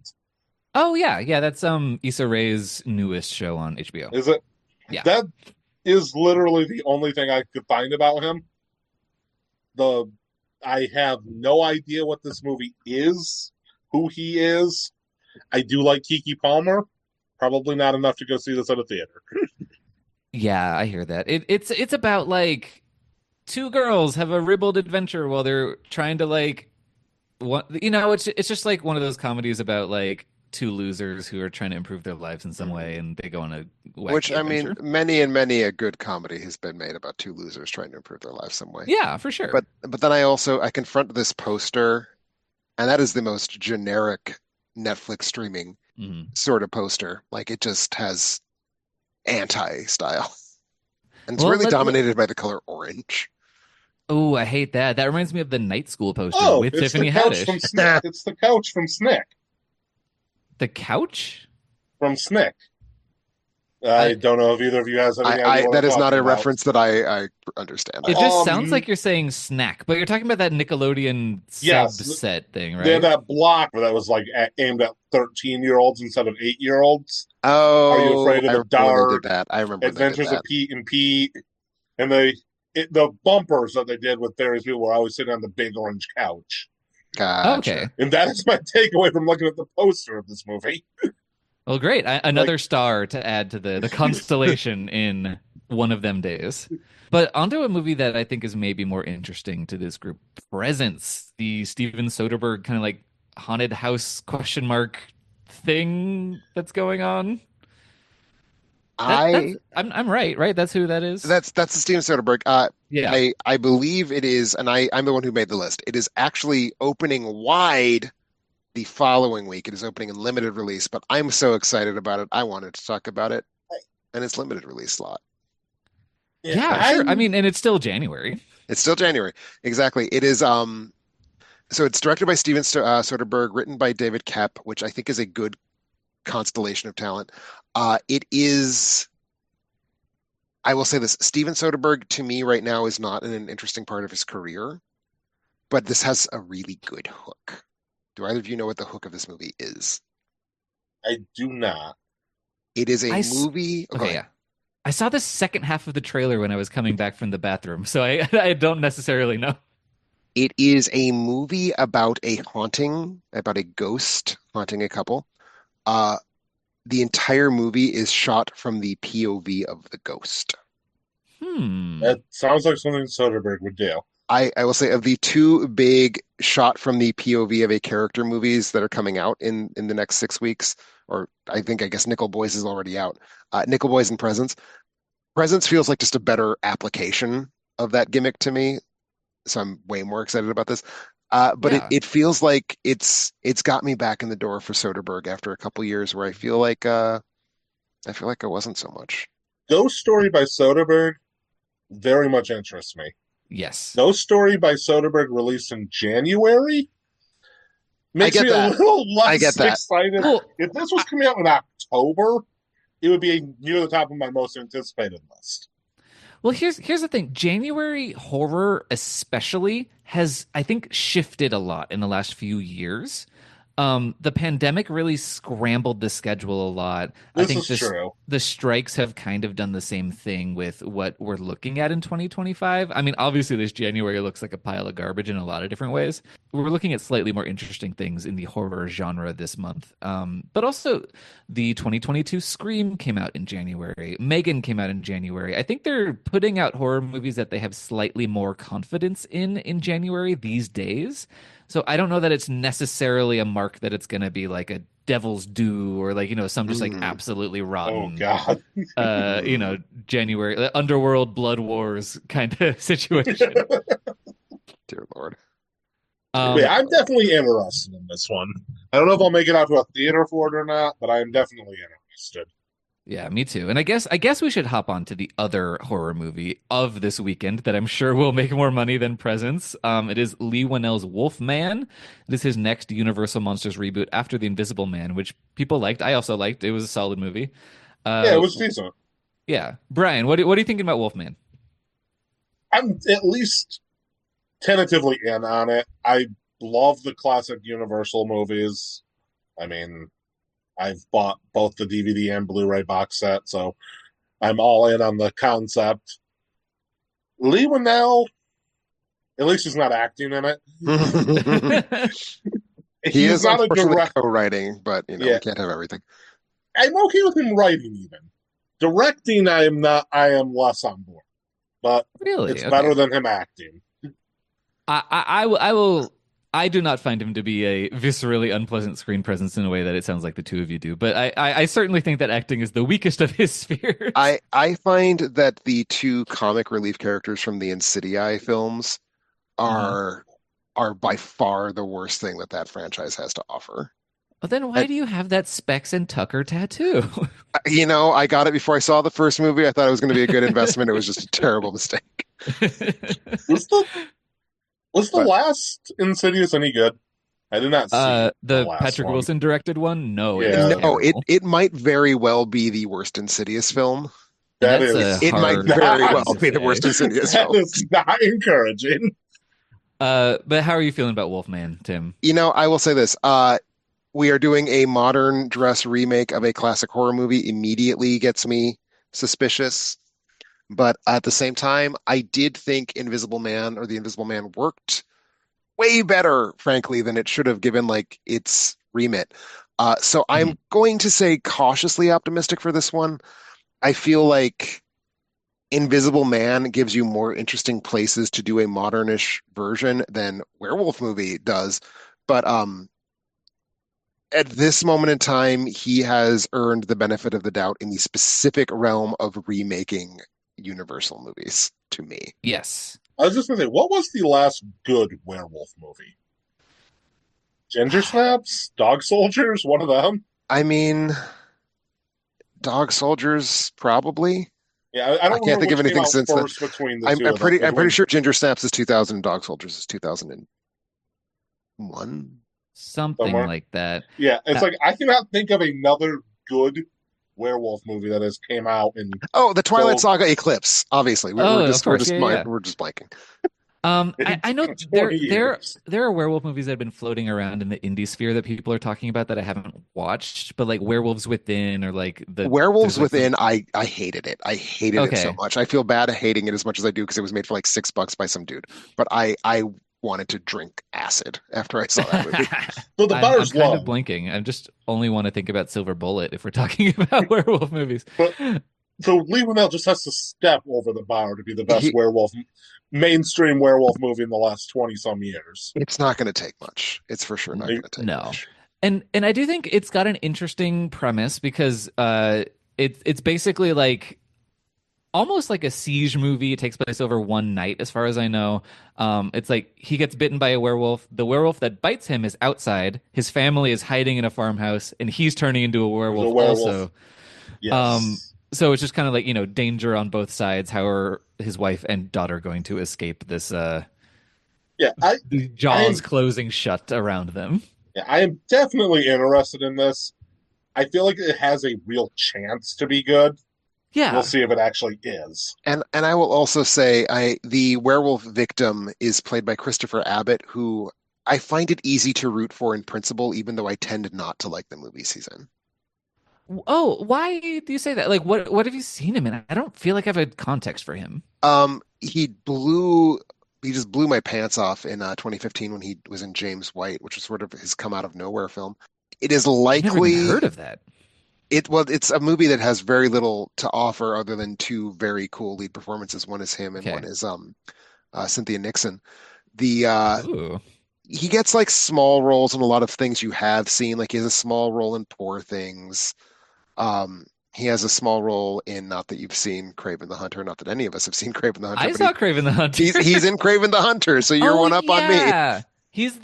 Oh yeah, yeah, that's Issa Rae's newest show on HBO. Is it? Yeah. That is literally the only thing I could find about him. The I have no idea what this movie is, who he is. I do like Kiki Palmer. Probably not enough to go see this at a theater. Yeah, I hear that. It's about like two girls have a ribald adventure while they're trying to like what it's just like one of those comedies about like two losers who are trying to improve their lives in some way and they go on a Which, wacky I mean, adventure. many and many a good comedy has been made about two losers trying to improve their lives some way. Yeah, for sure. But then I confront this poster, and that is the most generic Netflix streaming Mhm. sort of poster. Like it just has anti-style. And it's Well, really dominated by the color orange. oh, I hate that. That reminds me of the Night School poster Oh, with it's the Tiffany couch from Haddish. Snick. It's the couch from Snick. The couch? From Snick. I I don't know if either of you has any idea I what I'm that is not talking a about. reference that I understand. It just sounds Um, like you're saying snack, but you're talking about that Nickelodeon yes, subset thing, they had right? that block that was like aimed at 13-year-olds instead of 8-year-olds. Are you Oh, afraid of I the remember when they did dark? that. I remember when they did Adventures of that. Pete and Pete, and the bumpers that they did with various people were always sitting on the big orange couch. Gotcha. Okay. And that is my takeaway from looking at the poster of this movie. Well, great. Like, Another star to add to the constellation in one of them days. But onto a movie that I think is maybe more interesting to this group, Presence, the Steven Soderbergh kind of like haunted house question mark thing that's going on. That's I I'm right, right? That's who that is. that's the Steven Soderbergh. Yeah. I believe it is, and I'm the one who made the list. It is actually opening wide the following week. It is opening in limited release, but I'm so excited about it. I wanted to talk about it, and it's limited release slot. Yeah, sure. I I'm mean, and it's still January. It's still January. Exactly. It is so it's directed by Steven Soderbergh, written by David Koepp, which I think is a good constellation of talent. It is I will say this, Steven Soderbergh to me right now is not in an interesting part of his career, but this has a really good hook. Do either of you know what the hook of this movie is? I do not. It is a I s- movie. Oh, go okay, ahead. yeah. I saw the second half of the trailer when I was coming back from the bathroom, so I I don't necessarily know. It is a movie about a haunting, about a ghost haunting a couple. Uh, the entire movie is shot from the POV of the ghost. Hmm. That sounds like something Soderbergh would do. I will say of the two big shot from the POV of a character movies that are coming out in the next 6 weeks, or I guess Nickel Boys is already out. Nickel Boys and Presents. Presents feels like just a better application of that gimmick to me, so I'm way more excited about this. But Yeah. it feels like it's got me back in the door for Soderbergh after a couple years where I feel like I wasn't so much. Ghost Story by Soderbergh very much interests me. Yes. Ghost Story by Soderbergh released in January I makes get me a that. little I get less that. excited. Well, If this was coming out in October, it would be near the top of my most anticipated list. well, here's the thing. January horror especially has I think shifted a lot in the last few years. The pandemic really scrambled the schedule a lot. I This think is true. the strikes have kind of done the same thing with what we're looking at in 2025. I mean, obviously this January looks like a pile of garbage in a lot of different ways. We're looking at slightly more interesting things in the horror genre this month. But also the 2022 Scream came out in January. Megan came out in January. I think they're putting out horror movies that they have slightly more confidence in January these days. So I don't know that it's necessarily a mark that it's going to be like a Devil's Due or like, some just like Mm, absolutely Oh rotten, God. mm. January Underworld Blood Wars kind of situation. Dear Lord. Dear Yeah, Um, I'm Lord. definitely interested in this one. I don't know if I'll make it out to a theater for it or not, but I am definitely interested. yeah, me too. And I guess we should hop on to the other horror movie of this weekend that I'm sure will make more money than Presents. It is Lee Whannell's Wolfman. It is his next Universal Monsters reboot after The Invisible Man, which people liked. I also liked. It was a solid movie. Yeah, it Uh, was decent. yeah, Brian, what are you thinking about Wolfman? I'm at least tentatively in on it. I love the classic Universal movies. I mean, I've bought both the DVD and Blu-ray box set, so I'm all in on the concept. Lee Winnell, at least he's not acting in it. He He's is not a unfortunately direct. co-writing, but we Yeah, can't have everything. I'm okay with him writing even. Directing, I am not. I am less on board, but Really? it's Okay. better than him acting. I do not find him to be a viscerally unpleasant screen presence in a way that it sounds like the two of you do. But I certainly think that acting is the weakest of his spheres. I find that the two comic relief characters from the Insidious films Mhm. are are by far the worst thing that that franchise has to offer. Well, then why I, do you have that Specs and Tucker tattoo? I got it before I saw the first movie. I thought it was going to be a good investment. It was just a terrible mistake. Was the was the But last Insidious any good? I did not see the The last Patrick one. Wilson directed one? No, it was Yeah, no, it terrible. it might very well be the worst Insidious film. And that that's It, a is it might hard very not thing well to be the worst say. Insidious that film. is not encouraging. But how are you feeling about Wolfman, Tim? I will say this. We are doing a modern dress remake of a classic horror movie immediately gets me suspicious. But at the same time, I did think Invisible Man or The Invisible Man worked way better, frankly, than it should have given like its remit. So Mhm. I'm going to say cautiously optimistic for this one. I feel like Invisible Man gives you more interesting places to do a modernish version than Werewolf movie does. But at this moment in time, he has earned the benefit of the doubt in the specific realm of remaking Universal movies to me. Yes. I was just gonna say, what was the last good werewolf movie? Ginger Snaps, Dog Soldiers, one of them. I mean, Dog Soldiers, probably. Yeah, I I don't can't remember think of which came anything out since then. first between the I'm, two I'm of them. pretty Because I'm pretty when sure Ginger Snaps is 2000 and Dog Soldiers is 2001. Something somewhere, like that. yeah, it's Uh, like I cannot think of another good werewolf movie that has came out in Oh, the Twilight so Saga Eclipse. Obviously, oh, of course. Yeah, yeah, yeah. we're just blanking. I know 20 years. there are werewolf movies that have been floating around in the indie sphere that people are talking about that I haven't watched, but like Werewolves Within or like Werewolves there's like some Within, I hated it. I hated it so okay. much. I feel bad hating it as much as I do because it was made for like $6 by some dude. But I wanted to drink acid after I saw that movie. So the I'm bar's kind of low, blinking. I just only want to think about Silver Bullet if we're talking about werewolf movies. but so Lee Winnell just has to step over the bar to be the best He, werewolf, mainstream werewolf movie in the last 20 some years. it's not going to take much. It's for sure not going to take No. much. And I do think it's got an interesting premise because it's basically like almost like a siege movie. It takes place over one night, as far as I know. It's like he gets bitten by a werewolf. The werewolf that bites him is outside. His family is hiding in a farmhouse, and he's turning into a There's a werewolf werewolf. also. Um, Yes. so it's just kind of like, danger on both sides. How are his wife and daughter going to escape this Yeah, I the I jaws am closing shut around them? yeah, I am definitely interested in this. I feel like it has a real chance to be good. We'll Yeah. see if it actually is. And I will also say I the werewolf victim is played by Christopher Abbott, who I find it easy to root for in principle, even though I tend not to like the movies he's in. Oh, why do you say that? Like, what have you seen him in? I don't feel like I have a context for him. He just blew my pants off in 2015 when he was in James White, which was sort of his come out of nowhere film. It is I've never even likely heard of that. it's a movie that has very little to offer other than two very cool lead performances. One is him and one Okay. is Cynthia Nixon. The Ooh. He gets like small roles in a lot of things you have seen. Like he has a small role in Poor Things. He has a small role in, not that you've seen Kraven the Hunter, not that any of us have seen Kraven the Hunter, I but saw Craven the Hunter. he's in Kraven the Hunter, so you're Oh one up on me. yeah. He's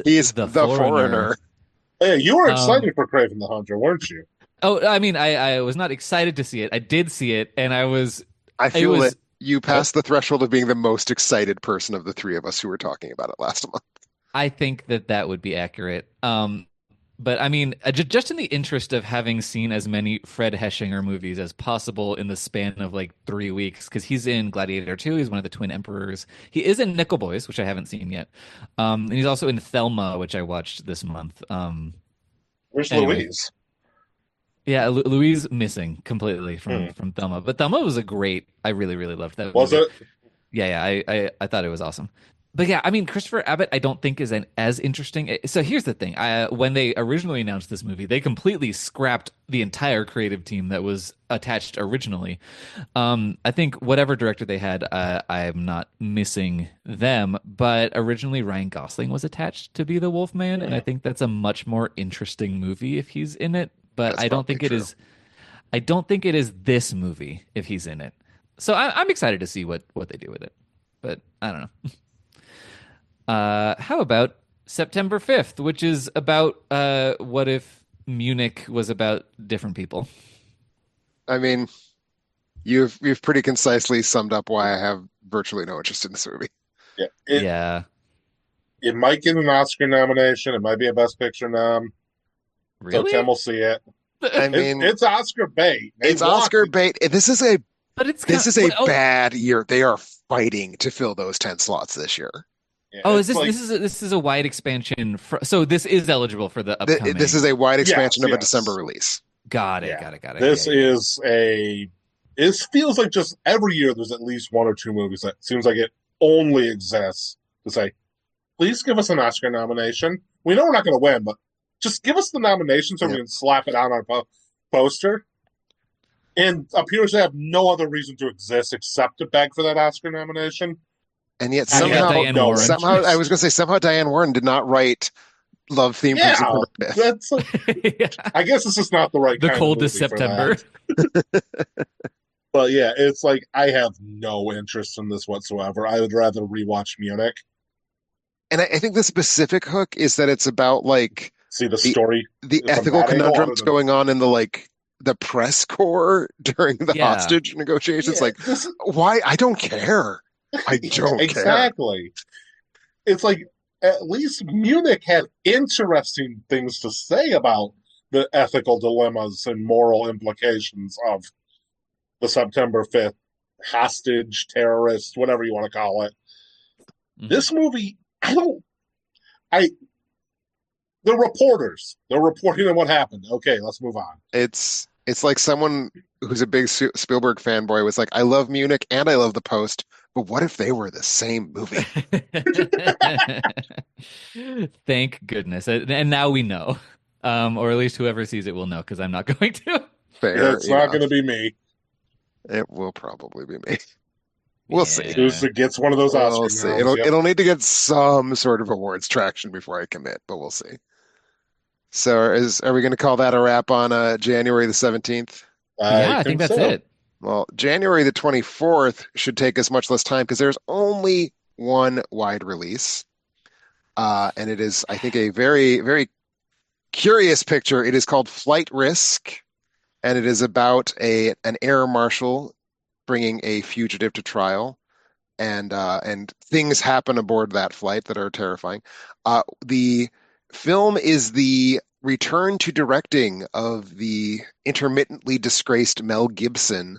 He's the the foreigner. foreigner. Hey, you were Um excited for Craven the Hunter, weren't you? oh, I mean, I was not excited to see it. I did see it and I it feel that was you oh, passed the threshold of being the most excited person of the three of us who were talking about it last month. I think that would be accurate. But I mean, just in the interest of having seen as many Fred Heschinger movies as possible in the span of like 3 weeks, because he's in Gladiator 2, he's one of the twin emperors. He is in Nickel Boys, which I haven't seen yet. And he's also in Thelma, which I watched this month. Where's Anyway, Louise? yeah, Louise missing completely Hmm. from Thelma, but Thelma was a great. I really really loved that Was movie. it? Yeah, yeah, I thought it was awesome. But yeah, I mean, Christopher Abbott, I don't think is as interesting. So here's the thing: when they originally announced this movie, they completely scrapped the entire creative team that was attached originally. I think whatever director they had, I'm not missing them. But originally, Ryan Gosling was attached to be the Wolfman, and I Hmm. think that's a much more interesting movie if he's in it. But That's I don't probably think it true. is. I don't think it is this movie if he's in it. So I'm excited to see what they do with it. But I don't know. How about September 5th, which is about what if Munich was about different people? I mean, you've pretty concisely summed up why I have virtually no interest in this movie. Yeah. Yeah, It might get an Oscar nomination. It might be a Best Picture nom. So Tim really? will see it. I mean, It's Oscar bait. They it's want Oscar it. bait. This is a Oh, bad year. They are fighting to fill those 10 slots this year. Yeah, oh, is it's this like this is a wide expansion so this is eligible for the This is upcoming. a wide yes, expansion of a December yes. release. Yeah. Got it. Yeah, This yeah, yeah. is a it feels like just every year there's at least one or two movies that seems like it only exists to say, please give us an Oscar nomination. We know we're not going to win, but just give us the nomination so we Yep. can slap it on our poster. And appears to have no other reason to exist except to beg for that Oscar nomination. And yet I have Diane no Warren. somehow I was interest. going to say somehow Diane Warren did not write Love Theme from Yeah, September 5th. that's. Yeah. I guess this is not the right The kind of coldest movie for September. that. But yeah, it's like I have no interest in this whatsoever. I would rather rewatch Munich, And I think the specific hook is that it's about like see the the story the from ethical that angle, other conundrums than going on in the press corps during the Yeah. hostage negotiations. yeah, Like, this why? I don't care. I don't care. exactly. It's like at least Munich had interesting things to say about the ethical dilemmas and moral implications of the September 5th hostage, terrorist, whatever you want to call it. Mhm. This movie, I, the reporters, they're reporting on what happened. Okay, let's move on. It's like someone who's a big Spielberg fanboy was like, I love Munich and I love The Post, but what if they were the same movie? Thank goodness. And now we know. Or at least whoever sees it will know because I'm not going to. Fair It's not going to enough. be me. It will probably be me. We'll see. Who's Yeah. that gets one of those We'll Oscar see. noms? Yep. It'll need to get some sort of awards traction before I commit, but we'll see. So are we going to call that a wrap on January the 17th? I Yeah, I think think that's so. it. Well, January the 24th should take us much less time because there's only one wide release. And it is, I think, a very, very curious picture. It is called Flight Risk, and it is about an air marshal bringing a fugitive to trial, and things happen aboard that flight that are terrifying. The film is the return to directing of the intermittently disgraced Mel Gibson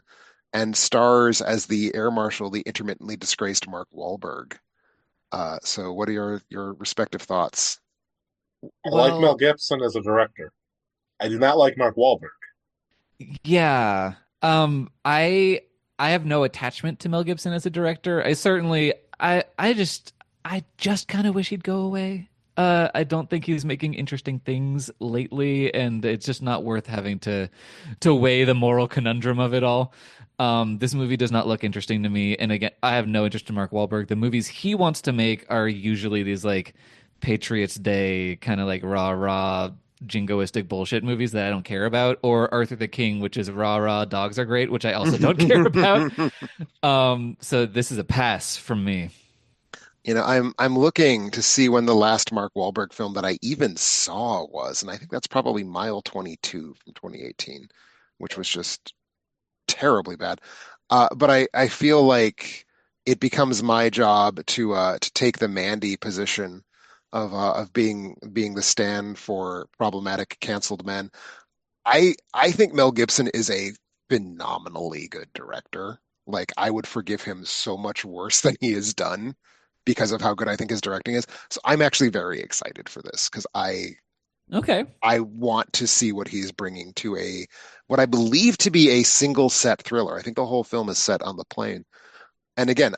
and stars as the air marshal the intermittently disgraced Mark Wahlberg. So what are your respective thoughts? I like Mel Well, Gibson as a director. I do not like Mark Wahlberg. yeah. I have no attachment to Mel Gibson as a director. I just kind of wish he'd go away. I don't think he's making interesting things lately, and it's just not worth having to weigh the moral conundrum of it all. This movie does not look interesting to me, and again, I have no interest in Mark Wahlberg. The movies he wants to make are usually these like Patriots Day kind of like rah rah jingoistic bullshit movies that I don't care about, or Arthur the King, which is rah rah dogs are great, which I also don't care about. So this is a pass from me. I'm looking to see when the last Mark Wahlberg film that I even saw was, and I think that's probably Mile 22 from 2018, which was just terribly bad. But I feel like it becomes my job to take the Mandy position of being the stand for problematic canceled men. I think Mel Gibson is a phenomenally good director. Like I would forgive him so much worse than he has done because of how good I think his directing is. So I'm actually very excited for this because Okay. I want to see what he's bringing to a what I believe to be a single set thriller. I think the whole film is set on the plane. And again,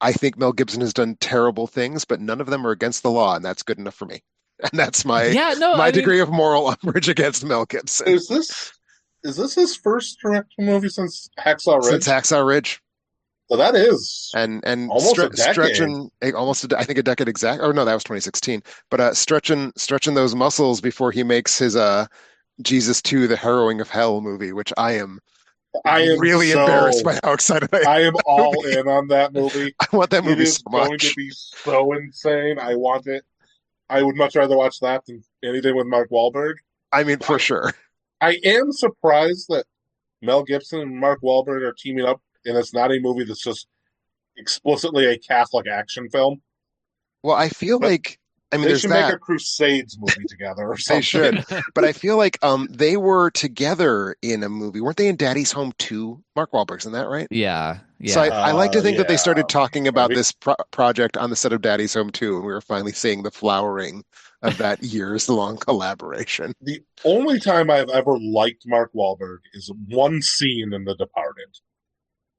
I think Mel Gibson has done terrible things, but none of them are against the law, and that's good enough for me. And that's Yeah, no, my I mean, degree of moral umbrage against Mel Gibson. Is this his first director movie since Hacksaw Since Ridge? Hacksaw Ridge So that is and almost a decade. stretching I think a decade exact. Oh no, that was 2016. But stretching those muscles before he makes his Jesus 2: The Harrowing of Hell movie, which I am I am really embarrassed so by how excited I am I am for that all movie. in on that movie. I want that It movie is so going to much. be so insane. I want it. I would much rather watch that than anything with Mark Wahlberg. I mean, for I, sure. I am surprised that Mel Gibson and Mark Wahlberg are teaming up, and it's not a movie that's just explicitly a Catholic action film. Well, I feel But like I mean, they there's should make that. a Crusades movie together or They something. should. But I feel like they were together in a movie. Weren't they in Daddy's Home 2? Mark Wahlberg's in that, right? yeah, So yeah. I like to think that they Yeah, started talking about maybe. this project on the set of Daddy's Home 2, and we were finally seeing the flowering of that years-long collaboration. The only time I've ever liked Mark Wahlberg is one scene in The Departed.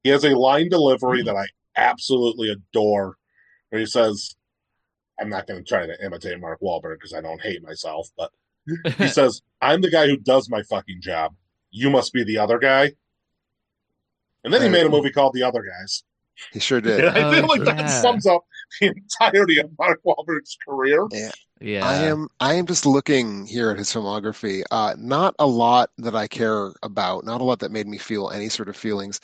He has a line delivery Mm. that I absolutely adore, where he says, I'm not going to try to imitate Mark Wahlberg because I don't hate myself, but he says, I'm the guy who does my fucking job. You must be the other guy. And then he Uh, made a movie called The Other Guys. he sure did. And I Oh feel like that yeah, sums up the entirety of Mark Wahlberg's career. Yeah. yeah. I am just looking here at his filmography. Not a lot that I care about, not a lot that made me feel any sort of feelings.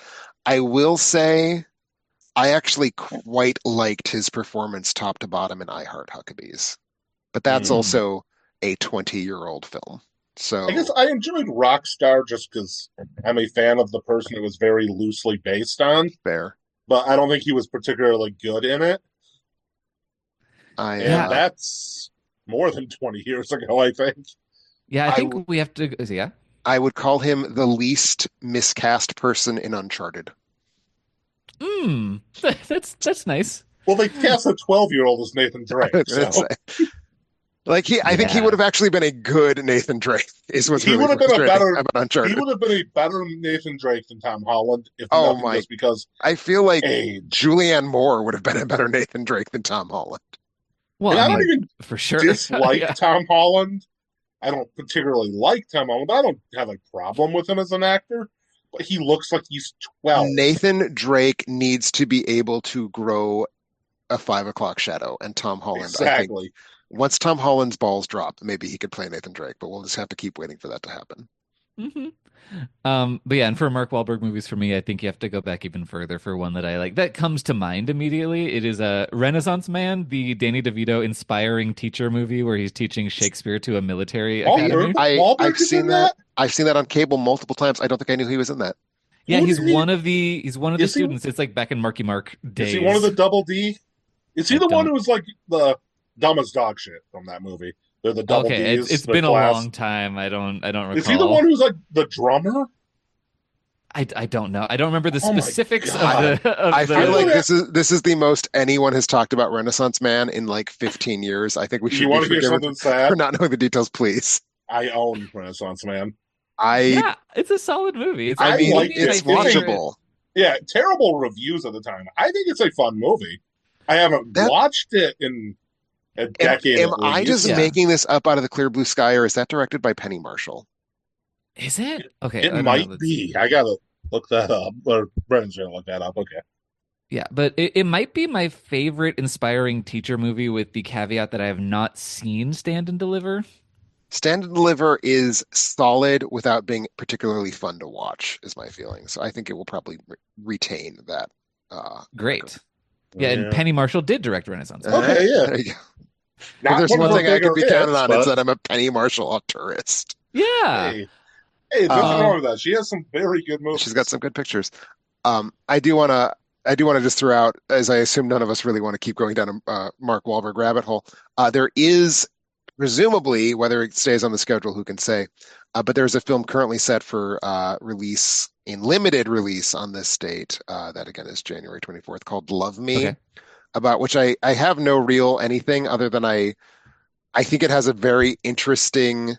I will say I actually quite liked his performance top to bottom in I Heart Huckabees, but that's Mm. Mm. also a 20-year-old film. I guess So I enjoyed Rockstar just because I'm a fan of the person it was very loosely based on, fair. but I don't think he was particularly good in it. I And Yeah, that's more than 20 years ago, I think. yeah. I I think we have to. Yeah. I would call him the least miscast person in Uncharted. Mm. That's nice. Well, they cast a 12-year-old as Nathan Drake, It's so like I think he would Yeah. have actually been a good Nathan Drake, is what's he really would have been a frustrating better about he Uncharted. would have been a better Nathan Drake than Tom Holland, if Oh nothing my, just because I feel like age. Julianne Moore would have been a better Nathan Drake than Tom Holland. Well, And I I don't mean, even for sure. dislike Yeah. Tom Holland. I don't particularly like Tom Holland. I don't have a problem with him as an actor, but he looks like he's 12. Nathan Drake needs to be able to grow a 5 o'clock shadow, and Tom Holland, I think, Exactly. once Tom Holland's balls drop, maybe he could play Nathan Drake, but we'll just have to keep waiting for that to happen. hmm But yeah, and for Mark Wahlberg movies, for me, I think you have to go back even further for one that I like. That comes to mind immediately. It is a Renaissance Man, the Danny DeVito inspiring teacher movie where he's teaching Shakespeare to a military academy. I've Wahlberg is seen in that. that? I've seen that on cable multiple times. I don't think I knew he was in that. Yeah, Who he's did he one of the is he students. It's like back in Marky Mark is he one of the days. double D? Is he I the one don't. who was like the dumbest dog shit from that movie? They're the double Okay, D's, it's the been a class. long time. I don't Is he the one recall. who's like the drummer? I don't know. I don't remember the Oh my specifics of God. the I of feel I like would the. have, this is the most anyone has talked about Renaissance Man in like 15 years. I think we you should be want to hear forgiven something for sad? not knowing the details, please. I own Renaissance Man. I Yeah, it's a solid movie. It's I I mean, maybe liked my it. it's It's a favorite. watchable. Yeah, terrible reviews at the time. I think it's a fun movie. I haven't That watched it in a decade am at I just least. Yeah. making this up out of the clear blue sky, or is that directed by Penny Marshall? Is it? Okay, It I don't know. might be. I gotta look that up. Or Brendan's gonna look that up. Okay. Yeah, but it might be my favorite inspiring teacher movie with the caveat that I have not seen Stand and Deliver. Stand and Deliver is solid without being particularly fun to watch, is my feeling. So I think it will probably retain that Great. Yeah, and Yeah. Penny Marshall did direct Renaissance Man. Okay, yeah. There you go. If Not there's one one of her thing I could bigger be counted hits, on, it's but that I'm a Penny Marshall tourist. Yeah. hey, hey, nothing Uh, wrong with that. She has some very good movies. she's got some good pictures. I do want to I do want to just throw out, as I assume none of us really want to keep going down a Mark Wahlberg rabbit hole. There is presumably, whether it stays on the schedule, who can say? But there's a film currently set for release in limited release on this date. That again is January 24th, called Love Me, Okay. about which I have no real anything other than I think it has a very interesting.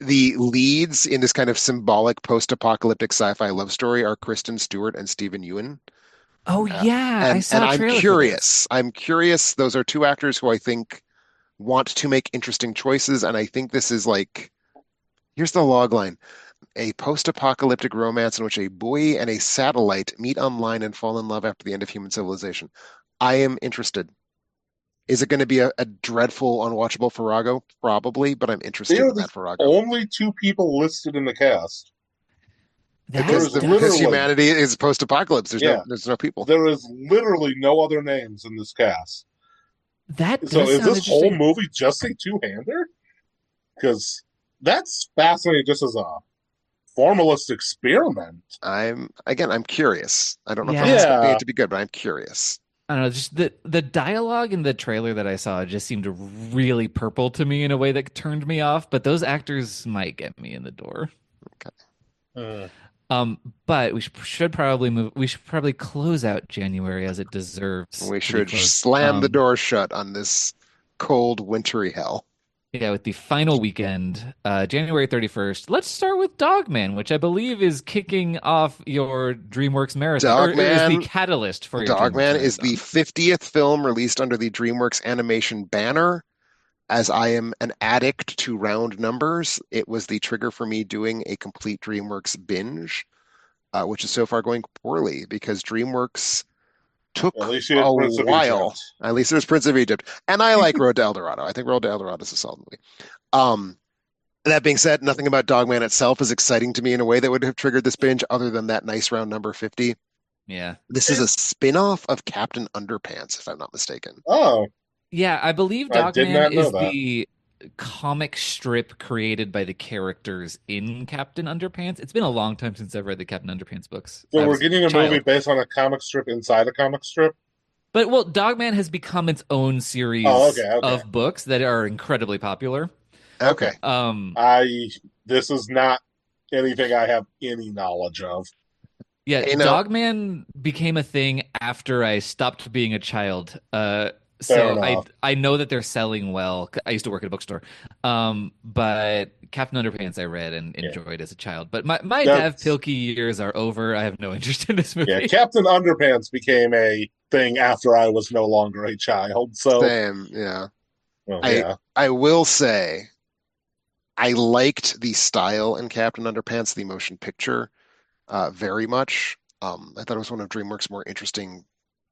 The leads in this kind of symbolic post-apocalyptic sci-fi love story are Kristen Stewart and Stephen Ewan. Oh Uh, yeah, I and saw a I'm trailer for this. curious. I'm curious. Those are two actors who I think want to make interesting choices, and I think this is like, here's the log line. A post-apocalyptic romance in which a boy and a satellite meet online and fall in love after the end of human civilization. I am interested. Is it going to be a dreadful, unwatchable Farrago? Probably, but I'm They interested are in the that Farrago. only two people listed in the cast. Like there That Because is because literally, humanity is post-apocalypse. yeah, There's no people. there is literally no other names in this cast. that So does is sound this whole interesting. movie just a two-hander? Because that's fascinating just as a formalist experiment. I'm curious. I don't know if I'm Yeah, expecting Yeah, it to be good, but I'm curious. I don't know, just the dialogue in the trailer that I saw just seemed really purple to me in a way that turned me off, but those actors might get me in the door. Okay. uh, But should probably move. We should probably close out January as it deserves We to be should closed. slam the door shut on this cold, wintry hell. Yeah, with the final weekend, January 31st. Let's start with Dogman, which I believe is kicking off your DreamWorks marathon, or is the Dogman, catalyst for your DreamWorks Dogman is the marathon. 50th film released under the DreamWorks Animation banner. As I am an addict to round numbers, it was the trigger for me doing a complete DreamWorks binge, which is so far going poorly because DreamWorks at took least you a had Prince of while. Egypt. At least there's Prince of Egypt, and I like Road to El Dorado. I think Road to El Dorado is a solid movie. Um, that being said, nothing about Dogman itself is exciting to me in a way that would have triggered this binge, other than that nice round number 50. Yeah. This is a spin-off of Captain Underpants, if I'm not mistaken. Oh, Yeah, I believe I did Dogman not know is that. the comic strip created by the characters in Captain Underpants. It's been a long time since I've read the Captain Underpants books. So I we're was a getting a movie child. based on a comic strip inside a comic strip. But well, Dogman has become its own Oh, series okay, okay, of books that are incredibly popular. okay. Okay. Um, I This is not anything I have any knowledge of. yeah, You know, Dogman became a thing after I stopped being a child. Fair So I enough. I know that they're selling well. I used to work at a bookstore. But Captain Underpants I read and Yeah, enjoyed as a child. But my Dav that's Pilkey years are over. I have no interest in this yeah. movie. Captain Underpants became a thing after I was no longer a child. So, same. Yeah. well, I yeah, I will say I liked the style in Captain Underpants, the motion picture, very much. I thought it was one of DreamWorks' more interesting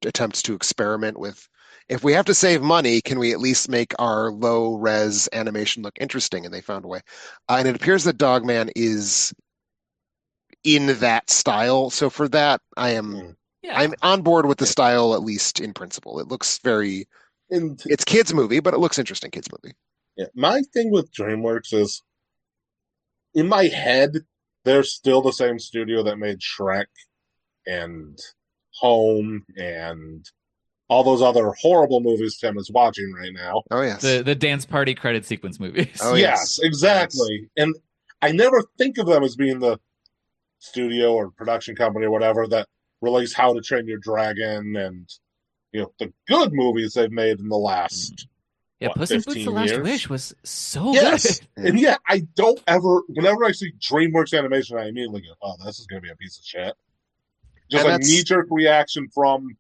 attempts to experiment with. If we have to save money, can we at least make our low res animation look interesting? And they found a way. And it appears that Dogman is in that style. So for that, mm. Yeah. I'm on board with the Yeah. style, at least in principle. It looks very, And it's kids movie, but it looks interesting kids movie. yeah, my thing with DreamWorks is in my head, they're still the same studio that made Shrek and Home and all those other horrible movies Tim is watching right now. Oh yes. The dance party credit sequence movies. Oh Yes, yes. Yes. exactly. And I never think of them as being the studio or production company or whatever that release How to Train Your Dragon and the good movies they've made in the last Yeah, what Puss in Boots: The 15 Last years. Wish was so Yes, good. Yeah. and yet I don't ever. Whenever I see DreamWorks animation, I immediately go, "Oh, this is going to be a piece of shit." Just And a knee jerk reaction from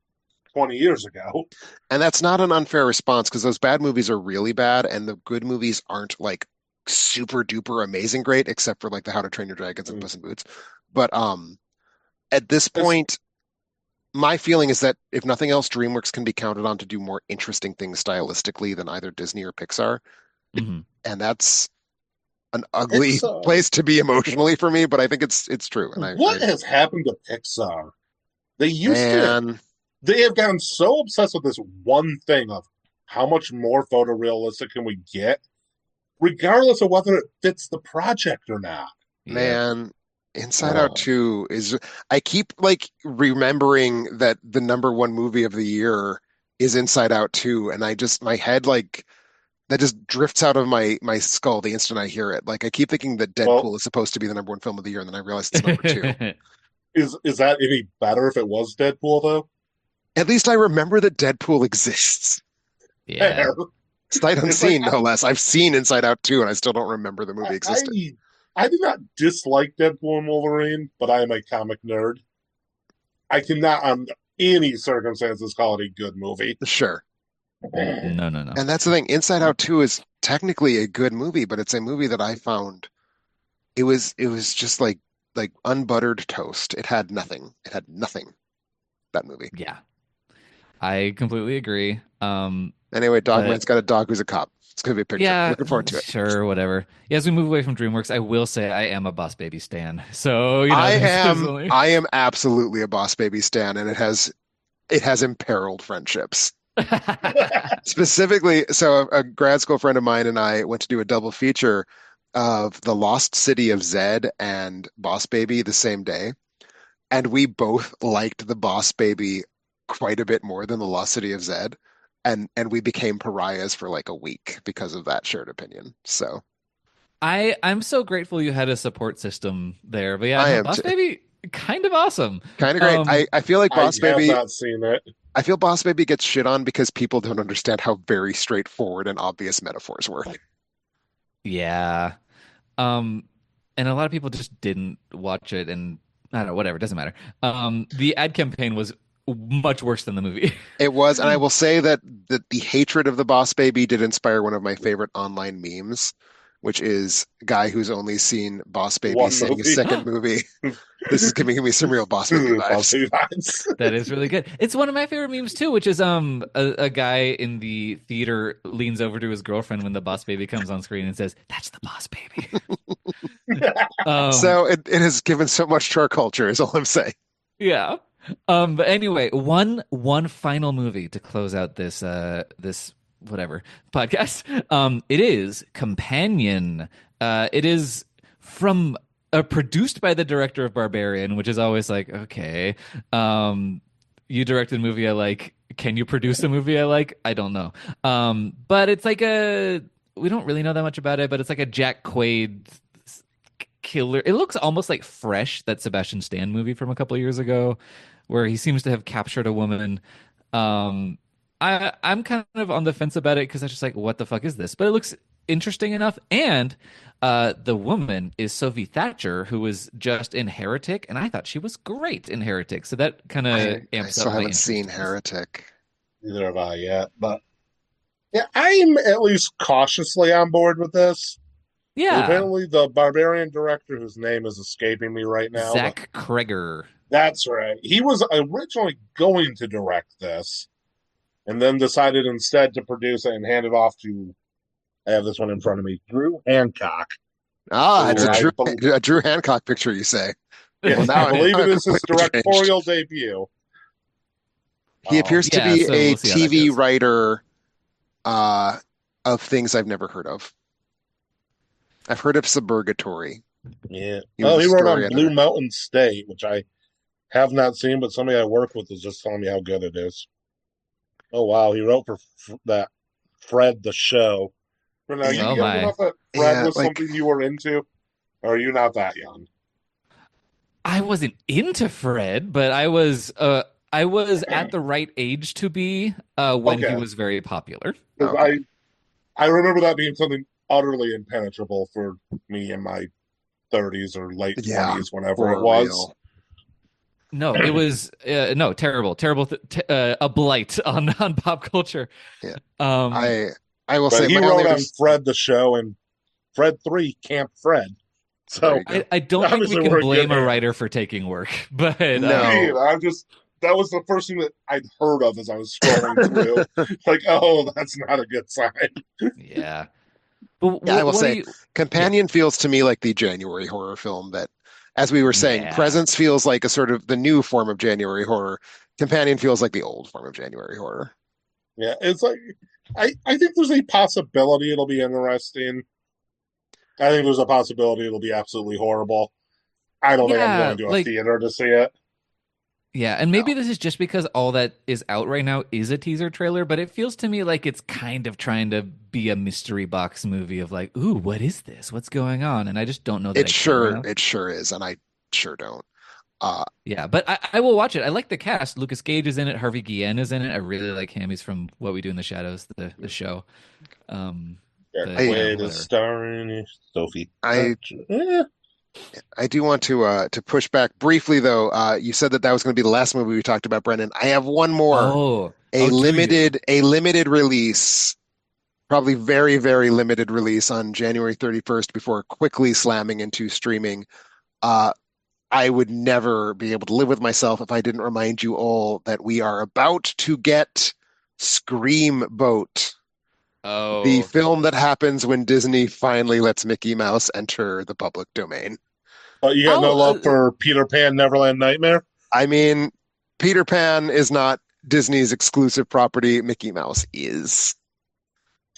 20 years ago. that's not an unfair response because those bad movies are really bad and the good movies aren't like super duper amazing great except for like the How to Train Your Dragons and Mm. Puss in Boots. But at this It's, point, my feeling is that if nothing else, DreamWorks can be counted on to do more interesting things stylistically than either Disney or Pixar. Mhm. And that's an ugly it's place to be emotionally for me, but I think it's true. And what has happened to Pixar? They used to. man, They have gotten so obsessed with this one thing of how much more photorealistic can we get, regardless of whether it fits the project or not. Yeah. man, Inside Out Oh, 2 is I keep like remembering that the number one movie of the year is Inside Out 2, and I just my head like that just drifts out of my skull the instant I hear it. Like I keep thinking that well, Deadpool is supposed to be the number one film of the year, and then I realize it's number two. is that any better if it was Deadpool though? At least I remember that Deadpool exists. Yeah. Fair. Sight It's like unseen, no less. I've seen Inside Out 2, and I still don't remember the movie I existed. I do not dislike Deadpool and Wolverine, but I am a comic nerd. I cannot, on any circumstances, call it a good movie. Sure. No, no, no. And that's the thing. Inside Out 2 is technically a good movie, but it's a movie that I found it was just like unbuttered toast. It had nothing. It had nothing, that movie. Yeah. I completely agree. Anyway, But Dogman's got a dog who's a cop. It's gonna be a picture. yeah, Looking forward to it. sure, whatever. Yeah, as we move away from DreamWorks, I will say I am a Boss Baby stan. So, I there's am only I am absolutely a Boss Baby stan, and it has imperiled friendships. Specifically, so a grad school friend of mine and I went to do a double feature of The Lost City of Zed and Boss Baby the same day, and we both liked the Boss Baby quite a bit more than the Lost City of Zed, and we became pariahs for like a week because of that shared opinion. So I'm so grateful you had a support system there. But yeah, I no, am Boss Baby, kind of awesome. kind of great. Um, I feel like I Boss have Baby not seen it. I feel Boss Baby gets shit on because people don't understand how very straightforward and obvious metaphors work. yeah. Um, and a lot of people just didn't watch it, and I don't know, whatever, it doesn't matter. The ad campaign was much worse than the movie. It was, and I will say that the hatred of the Boss Baby did inspire one of my favorite online memes, which is a guy who's only seen Boss Baby One seeing a movie. second movie. This is giving me some real Boss Baby vibes. Positive vibes. That is really good. It's one of my favorite memes too, which is a guy in the theater leans over to his girlfriend when the Boss Baby comes on screen and says, "That's the Boss Baby." Um, So it has given so much to our culture, is all I'm saying. yeah. But anyway, one final movie to close out this whatever podcast. It is Companion. It is from produced by the director of Barbarian, which is always like, okay, you directed a movie I like. Can you produce a movie I like? I don't know. But it's like we don't really know that much about it, but it's like a Jack Quaid killer. It looks almost like Fresh, that Sebastian Stan movie from a couple of years ago, where he seems to have captured a woman. I'm kind of on the fence about it because I was just like, what the fuck is this? But it looks interesting enough. And the woman is Sophie Thatcher, who was just in Heretic, and I thought she was great in Heretic. So that kind of I amps still up my haven't interest seen in this. Heretic. Neither have I yet, but yeah, I'm at least cautiously on board with this. Yeah, Apparently, the Barbarian director, whose name is escaping me right now, but Zach Kreger. that's right. He was originally going to direct this, and then decided instead to produce it and hand it off to. I have this one in front of me, Drew Hancock. Ah, it's Who I bel A Drew Hancock picture, you say. Well, yes, I now believe it I'm is his completely changed. directorial debut. He appears to Yeah, be so a we'll see how that TV goes. writer uh, of things I've never heard of. I've heard of Suburgatory. Yeah. He was Oh, a he wrote story on Blue editor. Mountain State, which I have not seen, but somebody I work with is just telling me how good it is. Oh wow, he wrote for that Fred the show. But are you Oh young my. enough that Fred Yeah, was like something you were into? Or are you not that young? I wasn't into Fred, but I was at the right age to be when he Okay. was very popular. Because okay. I remember that being something utterly impenetrable for me in my 30s or late Yeah, 20s, whenever it for was. real. No, it was no terrible, terrible, a blight on pop culture. Yeah. Um, I I will But say he my only wrote on res Fred the show and Fred 3 Camp Fred. there So you go. I don't think we obviously can we're in good blame a hands. writer for taking work, but Me, No. I'm just that was the first thing that I'd heard of as I was scrolling through. Like, oh, that's not a good sign. yeah. But Yeah, I will what do say you? Yeah, Companion feels to me like the January horror film that, as we were saying, yeah. Presence feels like a sort of the new form of January horror. Companion feels like the old form of January horror. Yeah, it's like I think there's a possibility it'll be interesting. I think there's a possibility it'll be absolutely horrible. I don't think I'm Yeah, going to a like theater to see it. yeah, and maybe No. this is just because all that is out right now is a teaser trailer, but it feels to me like it's kind of trying to be a mystery box movie of like, ooh, what is this? What's going on? And I just don't know that I care enough. It sure is, and I sure don't. Uh, Yeah, but I will watch it. I like the cast. Lucas Gage is in it. Harvey Guillen is in it. I really like him. He's from What We Do in the Shadows, the show. Um, Eric but I, yeah, Quaid is whatever. starring Sophie. I Eh, I do want to push back briefly though. You said that was going to be the last movie we talked about, Brendan. I have one more, Do you? a limited release, probably very, very limited release on January 31st before quickly slamming into streaming. Uh, I would never be able to live with myself if I didn't remind you all that we are about to get Scream Boat, the Oh, film that happens when Disney finally lets Mickey Mouse enter the public domain. but you got no I'll love for Peter Pan Neverland Nightmare? I mean, Peter Pan is not Disney's exclusive property. Mickey Mouse is.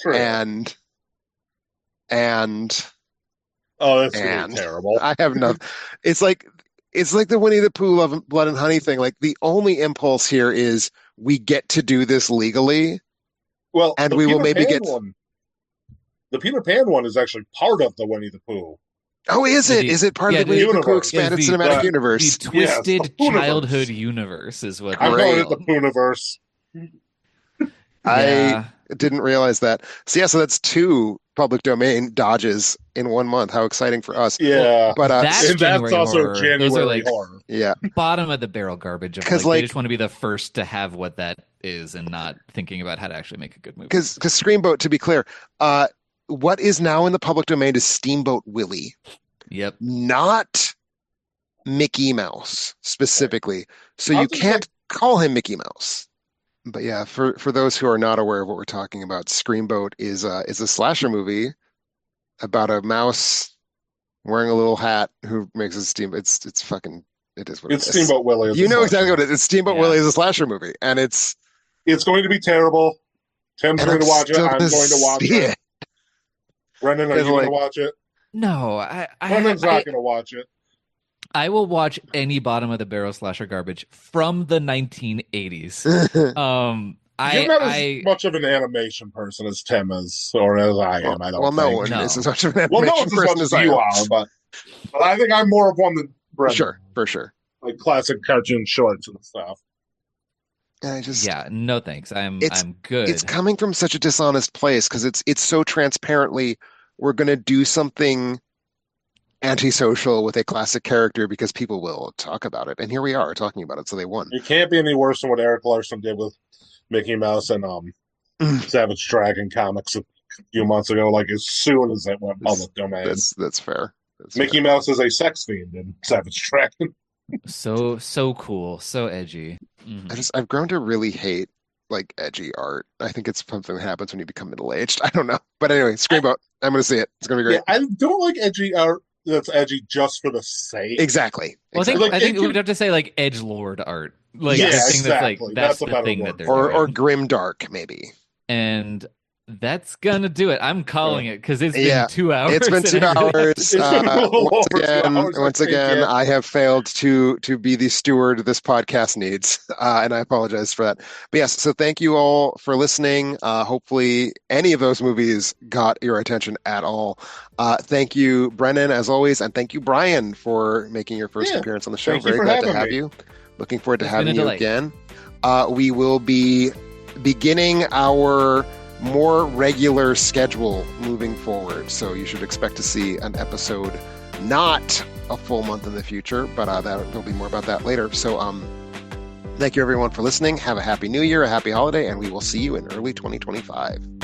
True. And and Oh, that's gonna be and terrible. I have no it's like the Winnie the Pooh Love Blood and Honey thing. Like the only impulse here is we get to do this legally Well, and the we will Peter maybe Pan get one. The Peter Pan one is actually part of the Winnie the Pooh. Oh, is it? the Is it part yeah of the Winnie the Pooh universe. expanded Is the cinematic the universe? the Yes, the twisted Pooniverse. childhood universe is what I'm they're calling it Great. the called. Pooniverse. I Yeah. didn't realize that. So yeah, so that's two public domain dodges in 1 month. How exciting for us. Yeah. But That's And that's January also horror. Those are January like horror. yeah, bottom of the barrel garbage of 'Cause, like they like- just want to be the first to have what that is and not thinking about how to actually make a good movie. because Screamboat, to be clear, what is now in the public domain is Steamboat Willie, Yep. not Mickey Mouse specifically. So I'll you just can't call him Mickey Mouse. But yeah, for those who are not aware of what we're talking about, Screamboat is a slasher movie about a mouse wearing a little hat who makes a steam. It's fucking. It is what It's it is. Steamboat Willie. You know exactly what it is. Steamboat Yeah. Willie is a slasher movie, and it's It's going to be terrible. Tim's and going to I'm watch it. still I'm gonna going to watch see it. Brendan, are you It's going like- to watch it? No, I Brendan's not going to watch it. I will watch any bottom of the barrel slasher garbage from the 1980s. You're not I as much of an animation person as Tim is, or as I am. I don't well, no think. one No. is as much of an Well, no animation one's as person much as as I you am. are, but I think I'm more of one than Brendan. Sure, for sure. Like classic cartoon shorts and stuff. And I just yeah, no thanks. I'm It's- good. it's coming from such a dishonest place because it's so transparently we're going to do something antisocial with a classic character because people will talk about it, and here we are talking about it, so they won. It can't be any worse than what Eric Larson did with Mickey Mouse and Savage Dragon comics a few months ago. Like as soon as it went public domain, That's fair. That's Mickey fair. Mouse is a sex fiend in Savage Dragon. So cool, so edgy. Mhm. I've grown to really hate like edgy art. I think it's something that happens when you become middle-aged. I don't know, but anyway, Screamboat. I'm going to see it. It's going to be Yeah, great. I don't like edgy art that's edgy just for the sake. Exactly. Well, Like, I think it can- we'd have to say like edgelord art, like Yes. the thing that's like Exactly. that's That's a the better thing word. that they're Or doing. grim dark maybe. And that's gonna do it. I'm calling it because it's Yeah. been 2 hours. It's been 2 and I really- hours. It's been a little Once over 2 again, hours, I once think, again, yeah. I have failed to be the steward this podcast needs, and I apologize for that. But yes, so thank you all for listening. Hopefully, any of those movies got your attention at all. Thank you, Brennan, as always, and thank you, Brian, for making your first Yeah. appearance on the show. Thank you Very for glad to having have me. you. Looking forward to It's been having a you delight. again. We will be beginning our more regular schedule moving forward. So you should expect to see an episode, not a full month in the future, but there'll be more about that later. So thank you everyone for listening. Have a happy new year, a happy holiday, and we will see you in early 2025.